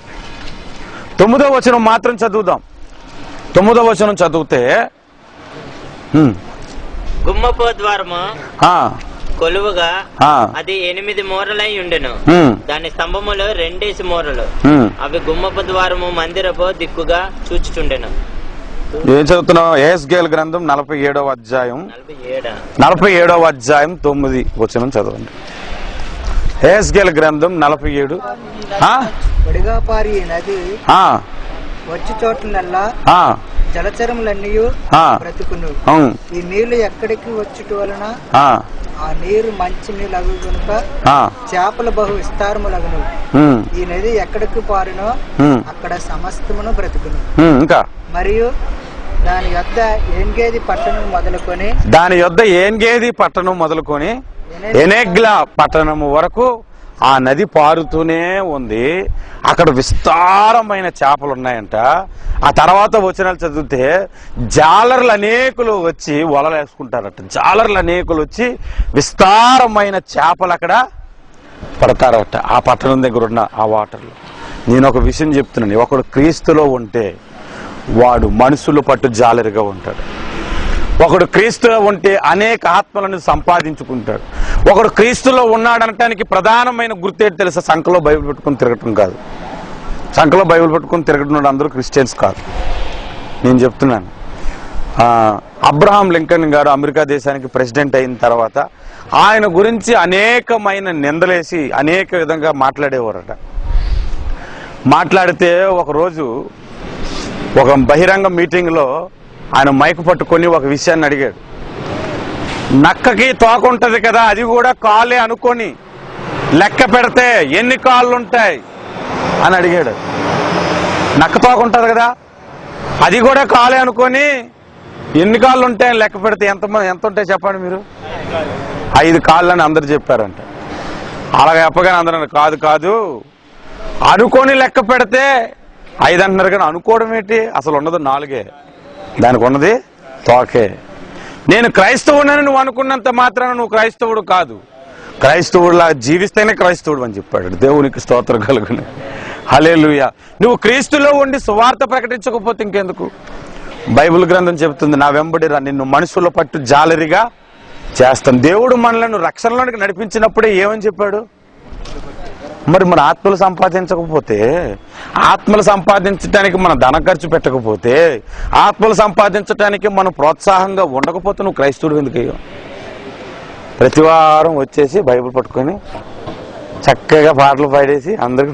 9వ వచనం మాత్రం చదువుదాం. 9వ వచనం చదివితే, గుమ్మపు ద్వారము కొలువుగా అది 8 మూరలై ఉండెను. దాని స్తంభములు 2 మూరలు, అవి గుమ్మపు ద్వారము మందిరపు దిక్కుగా చూచుచుండెను. ఏం చదువుతున్నావు? యెహెజ్కేలు గ్రంథం 47వ అధ్యాయం 47వ అధ్యాయం 9 వచనం చదవండి. యెహెజ్కేలు గ్రంథం 47. వచ్చి చోట్లనల్లా జలచరములన్నీ బ్రతుకును. ఈ నీళ్లు ఎక్కడికి వచ్చుట వలన ఆ నీరు మంచి నీళ్ళు అగు కనుక చేపల బహు విస్తారములగును. ఈ నది ఎక్కడికి పారునో అక్కడ సమస్తమును బ్రతుకును. ఇంకా మరియు దాని యొద్ద ఏన్గేది పట్టణం మొదలుకొని ఎనెగ్లా పట్టణము వరకు ఆ నది పారుతూనే ఉంది. అక్కడ విస్తారమైన చేపలు ఉన్నాయంట. ఆ తర్వాత వచనాలు చదివితే జాలర్లు అనేకులు వచ్చి వలలు వేసుకుంటారట. జాలర్లు అనేకులు వచ్చి విస్తారమైన చేపలు అక్కడ పడతారట, ఆ పట్టణం దగ్గర ఉన్న ఆ వాటర్లో. నేను ఒక విషయం చెప్తున్నాను, ఒకడు క్రీస్తులో ఉంటే వాడు మనుషులు పట్టు జాలరిగా ఉంటాడు. ఒకడు క్రీస్తులో ఉంటే అనేక ఆత్మలను సంపాదించుకుంటాడు. ఒకడు క్రీస్తులో ఉన్నాడనటానికి ప్రధానమైన గుర్తేంటి తెలుసా? సంఖలో బైబిల్ పెట్టుకుని తిరగటం కాదు. సంఖలో బైబిల్ పెట్టుకుని తిరగటం అందరూ క్రిస్టియన్స్ కాదు. నేను చెప్తున్నాను, అబ్రహాం లింకన్ గారు అమెరికా దేశానికి ప్రెసిడెంట్ అయిన తర్వాత ఆయన గురించి అనేకమైన నిందలేసి అనేక విధంగా మాట్లాడేవారట. మాట్లాడితే ఒకరోజు ఒక బహిరంగ మీటింగ్లో ఆయన మైకు పట్టుకొని ఒక విషయాన్ని అడిగాడు. నక్కకి తోక ఉంటది కదా, అది కూడా కాలే అనుకొని లెక్క పెడితే ఎన్ని కాళ్ళు ఉంటాయి అని అడిగాడు. నక్క తోక ఉంటది కదా, అది కూడా కాలే అనుకొని ఎన్ని కాళ్ళు ఉంటాయని లెక్క పెడితే ఎంత ఉంటాయి చెప్పండి మీరు? 5 కాళ్ళు అని అందరు చెప్పారంట. అలాగే చెప్పగానే అందరూ కాదు కాదు అనుకొని లెక్క పెడితే 5 అంటున్నారు, కానీ అనుకోవడం ఏంటి? అసలు ఉన్నది 4, దానికి ఉన్నది తోకే. నేను క్రైస్తవుడని నువ్వు అనుకున్నంత మాత్రాన నువ్వు క్రైస్తవుడు కాదు, క్రైస్తవుడులా జీవిస్తేనే క్రైస్తవుడు అని చెప్పాడు. దేవునికి స్తోత్రం కలుగును. హల్లెలూయా. నువ్వు క్రీస్తులో ఉండి సువార్త ప్రకటించకపోతే ఇంకెందుకు? బైబిల్ గ్రంథం చెబుతుంది, నా వెంబడి రా, నిన్ను మనుషుల పట్టు జాలరిగా చేస్తాను. దేవుడు మనలను రక్షణలోనికి నడిపించినప్పుడే ఏమని చెప్పాడు? మరి మన ఆత్మలు సంపాదించకపోతే, ఆత్మలు సంపాదించడానికి మనం ధన ఖర్చు పెట్టకపోతే, ఆత్మలు సంపాదించడానికి మనం ప్రోత్సాహంగా ఉండకపోతే నువ్వు క్రైస్తవుడు ఎందుకయ్యో? ప్రతి వారం వచ్చేసి బైబిల్ పట్టుకొని చక్కగా పాటలు పాడేసి అందరికి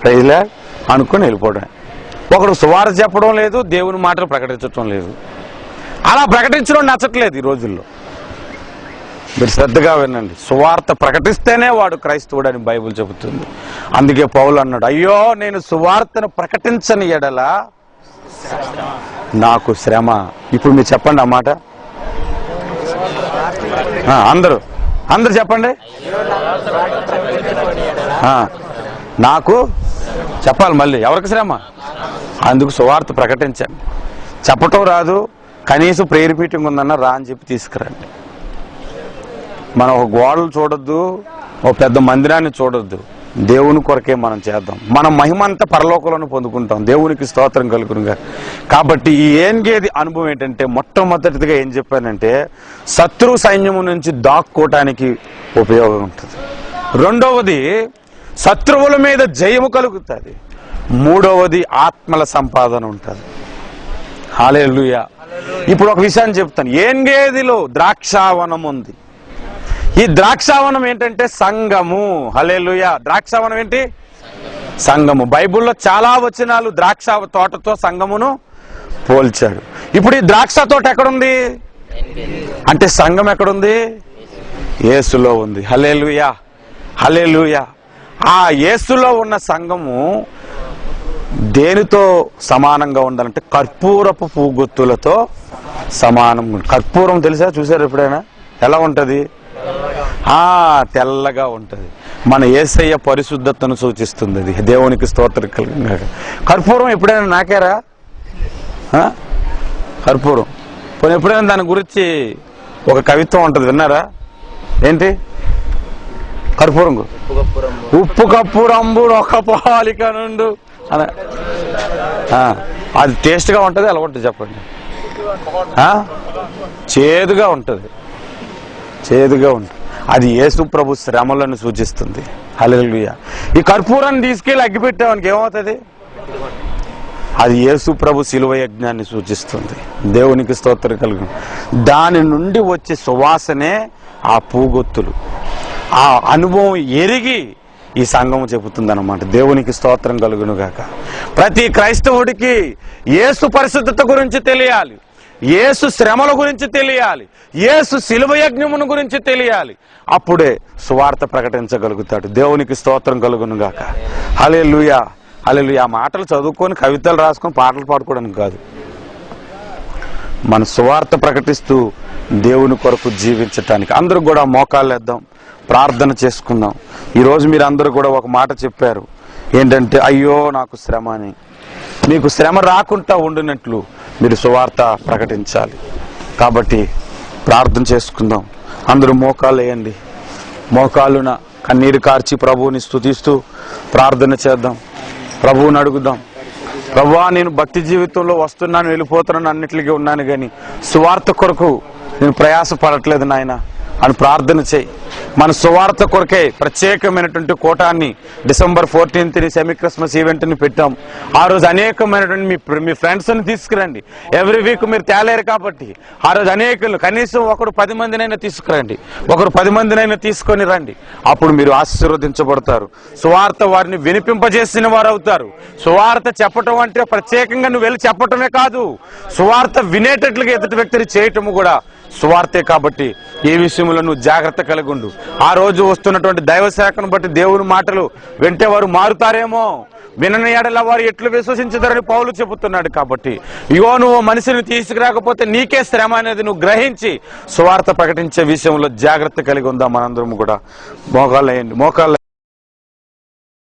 ప్రైజ్ లార్డ్ అనుకుని వెళ్ళిపోవడం. ఒకడు సువార్త చెప్పడం లేదు, దేవుని మాటలు ప్రకటించడం లేదు. అలా ప్రకటించడం నచ్చట్లేదు ఈ రోజుల్లో. మీరు శ్రద్ధగా వినండి, సువార్త ప్రకటిస్తేనే వాడు క్రైస్తవుడు అని బైబిల్ చెబుతుంది. అందుకే పౌలు అన్నాడు, అయ్యో నేను సువార్తను ప్రకటించని ఎడల నాకు శ్రమ. ఇప్పుడు మీరు చెప్పండి ఆ మాట, అందరూ చెప్పండి. నాకు చెప్పాలి మళ్ళీ, ఎవరికి శ్రమ? అందుకు సువార్త ప్రకటించండి. చెప్పటం రాదు, కనీసం ప్రేయర్ మీటింగ్ ఉందన్న రా అని చెప్పి తీసుకురండి. మనం ఒక గోడలు చూడొద్దు, ఒక పెద్ద మందిరాన్ని చూడొద్దు, దేవుని కొరకే మనం చేద్దాం. మన మహిమ అంతా పరలోకంలోనే పొందుకుంటాం. దేవునికి స్తోత్రం కలుగునుగా. కాబట్టి ఈ ఏన్గేది అనుభవం ఏంటంటే, మొట్టమొదటిగా ఏం చెప్పానంటే, శత్రు సైన్యము నుంచి దాక్కోవటానికి ఉపయోగం ఉంటుంది. రెండవది శత్రువుల మీద జయము కలుగుతుంది. మూడవది ఆత్మల సంపాదన ఉంటుంది. హల్లెలూయా. ఇప్పుడు ఒక విషయాన్ని చెప్తాను. ఏన్గేదిలో ద్రాక్షావనం ఉంది. ఈ ద్రాక్షావనం ఏంటంటే సంఘము. హల్లెలూయా. ద్రాక్షావనం ఏంటి? సంఘము. బైబిల్లో చాలా వచనాలు ద్రాక్ష తోటతో సంఘమును పోల్చాడు. ఇప్పుడు ఈ ద్రాక్ష తోట ఎక్కడుంది అంటే సంఘం ఎక్కడుంది? యేసులో ఉంది. హల్లెలూయా, హల్లెలూయా. ఆ యేసులో ఉన్న సంఘము దేనితో సమానంగా ఉండాలంటే కర్పూరపు పూగుత్తులతో సమానం. కర్పూరం తెలుసా? చూసారు ఎప్పుడైనా? ఎలా ఉంటది? తెల్లగా ఉంటది. మన యేసయ్య పరిశుద్ధతను సూచిస్తుంది. అది దేవునికి స్తోత్రం కలుగును. కర్పూరం ఎప్పుడైనా నాకారా? కర్పూరం పోనీ ఎప్పుడైనా దాని గురించి ఒక కవిత్వం ఉంటది, విన్నారా? ఏంటి? కర్పూరం ఉప్పు కర్పూరంబు ఒక పాలిక నుండు అని. అది టేస్ట్ గా ఉంటది, ఎలా ఉంటుంది చెప్పండి? చేదుగా ఉంటది, చేదుగా ఉంటుంది. అది యేసు ప్రభు శ్రమలను సూచిస్తుంది. హల్లెలూయా. ఈ కర్పూరాన్ని తీసుకెళ్లి అగ్గిపెట్టామనికి ఏమవుతుంది? అది యేసు ప్రభు శిలువ యజ్ఞాన్ని సూచిస్తుంది. దేవునికి స్తోత్రం కలుగును. దాని నుండి వచ్చే సువాసనే ఆ పూగొత్తులు. ఆ అనుభవం ఎరిగి ఈ సంఘం చెబుతుంది అన్నమాట. దేవునికి స్తోత్రం కలుగును గాక. ప్రతి క్రైస్తవుడికి యేసు పరిశుద్ధత గురించి తెలియాలి, యేసు శ్రమల గురించి తెలియాలి, యేసు శిలువ యజ్ఞమును గురించి తెలియాలి. అప్పుడే సువార్త ప్రకటించగలుగుతాడు. దేవునికి స్తోత్రం కలుగును గాక. హల్లెలూయా, హల్లెలూయా. ఆ మాటలు చదువుకొని కవితలు రాసుకొని పాటలు పాడుకోవడానికి కాదు, మన సువార్త ప్రకటిస్తూ దేవుని కొరకు జీవించటానికి. అందరూ కూడా మోకాళ్ళు వేద్దాం, ప్రార్థన చేసుకుందాం. ఈరోజు మీరు అందరూ కూడా ఒక మాట చెప్పారు, ఏంటంటే అయ్యో నాకు శ్రమ అని. మీకు శ్రమ రాకుండా ఉండినట్లు మీరు సువార్త ప్రకటించాలి. కాబట్టి ప్రార్థన చేసుకుందాం. అందరూ మోకాళ్ళు వేయండి. మోకాళ్ళున కన్నీరు కార్చి ప్రభువుని స్తుతిస్తూ ప్రార్థన చేద్దాం. ప్రభువుని అడుగుదాం, ప్రభువా నేను భక్తి జీవితంలో వస్తున్నాను, వెళ్ళిపోతున్నాను, అన్నిటికీ ఉన్నాను, కానీ సువార్త కొరకు నేను ప్రయాసపడట్లేదు నాయన. అని ప్రార్థన చేయి. మన సువార్త కొరకే ప్రత్యేకమైనటువంటి కూటాన్ని December 14th semi Christmas event ని పెట్టాం. ఆ రోజు అనేకమైనటువంటి మీ ఫ్రెండ్స్ ని తీసుకురండి. ఎవ్రీ వీక్ మీరు తేలేరు కాబట్టి ఆ రోజు అనేకులు, కనీసం ఒకరు 10 మందినైనా తీసుకురండి. ఒకరు 10 మందినైనా తీసుకొని రండి. అప్పుడు మీరు ఆశీర్వదించబడతారు. సువార్త వారిని వినిపింపజేసిన వారు అవుతారు. సువార్త చెప్పటం అంటే ప్రత్యేకంగా నువ్వు వెళ్ళి చెప్పటమే కాదు, సువార్త వినేటట్లుగా ఎదుటి వ్యక్తిని చేయటము కూడా సువార్తే. కాబట్టి ఈ విషయంలో నువ్వు జాగ్రత్త కలిగి ఉండు. ఆ రోజు వస్తున్నటువంటి దైవ శాఖను బట్టి దేవుని మాటలు వింటే వారు మారుతారేమో, వినని ఎడల వారు ఎట్లు విశ్వసించుతారని పౌలు చెబుతున్నాడు. కాబట్టి ఇగో నువ్వు మనిషిని తీసుకురాకపోతే నీకే శ్రమ అనేది నువ్వు గ్రహించి సువార్త ప్రకటించే విషయంలో జాగ్రత్త కలిగి ఉందాం. మనందరం కూడా మోకాళ్ళు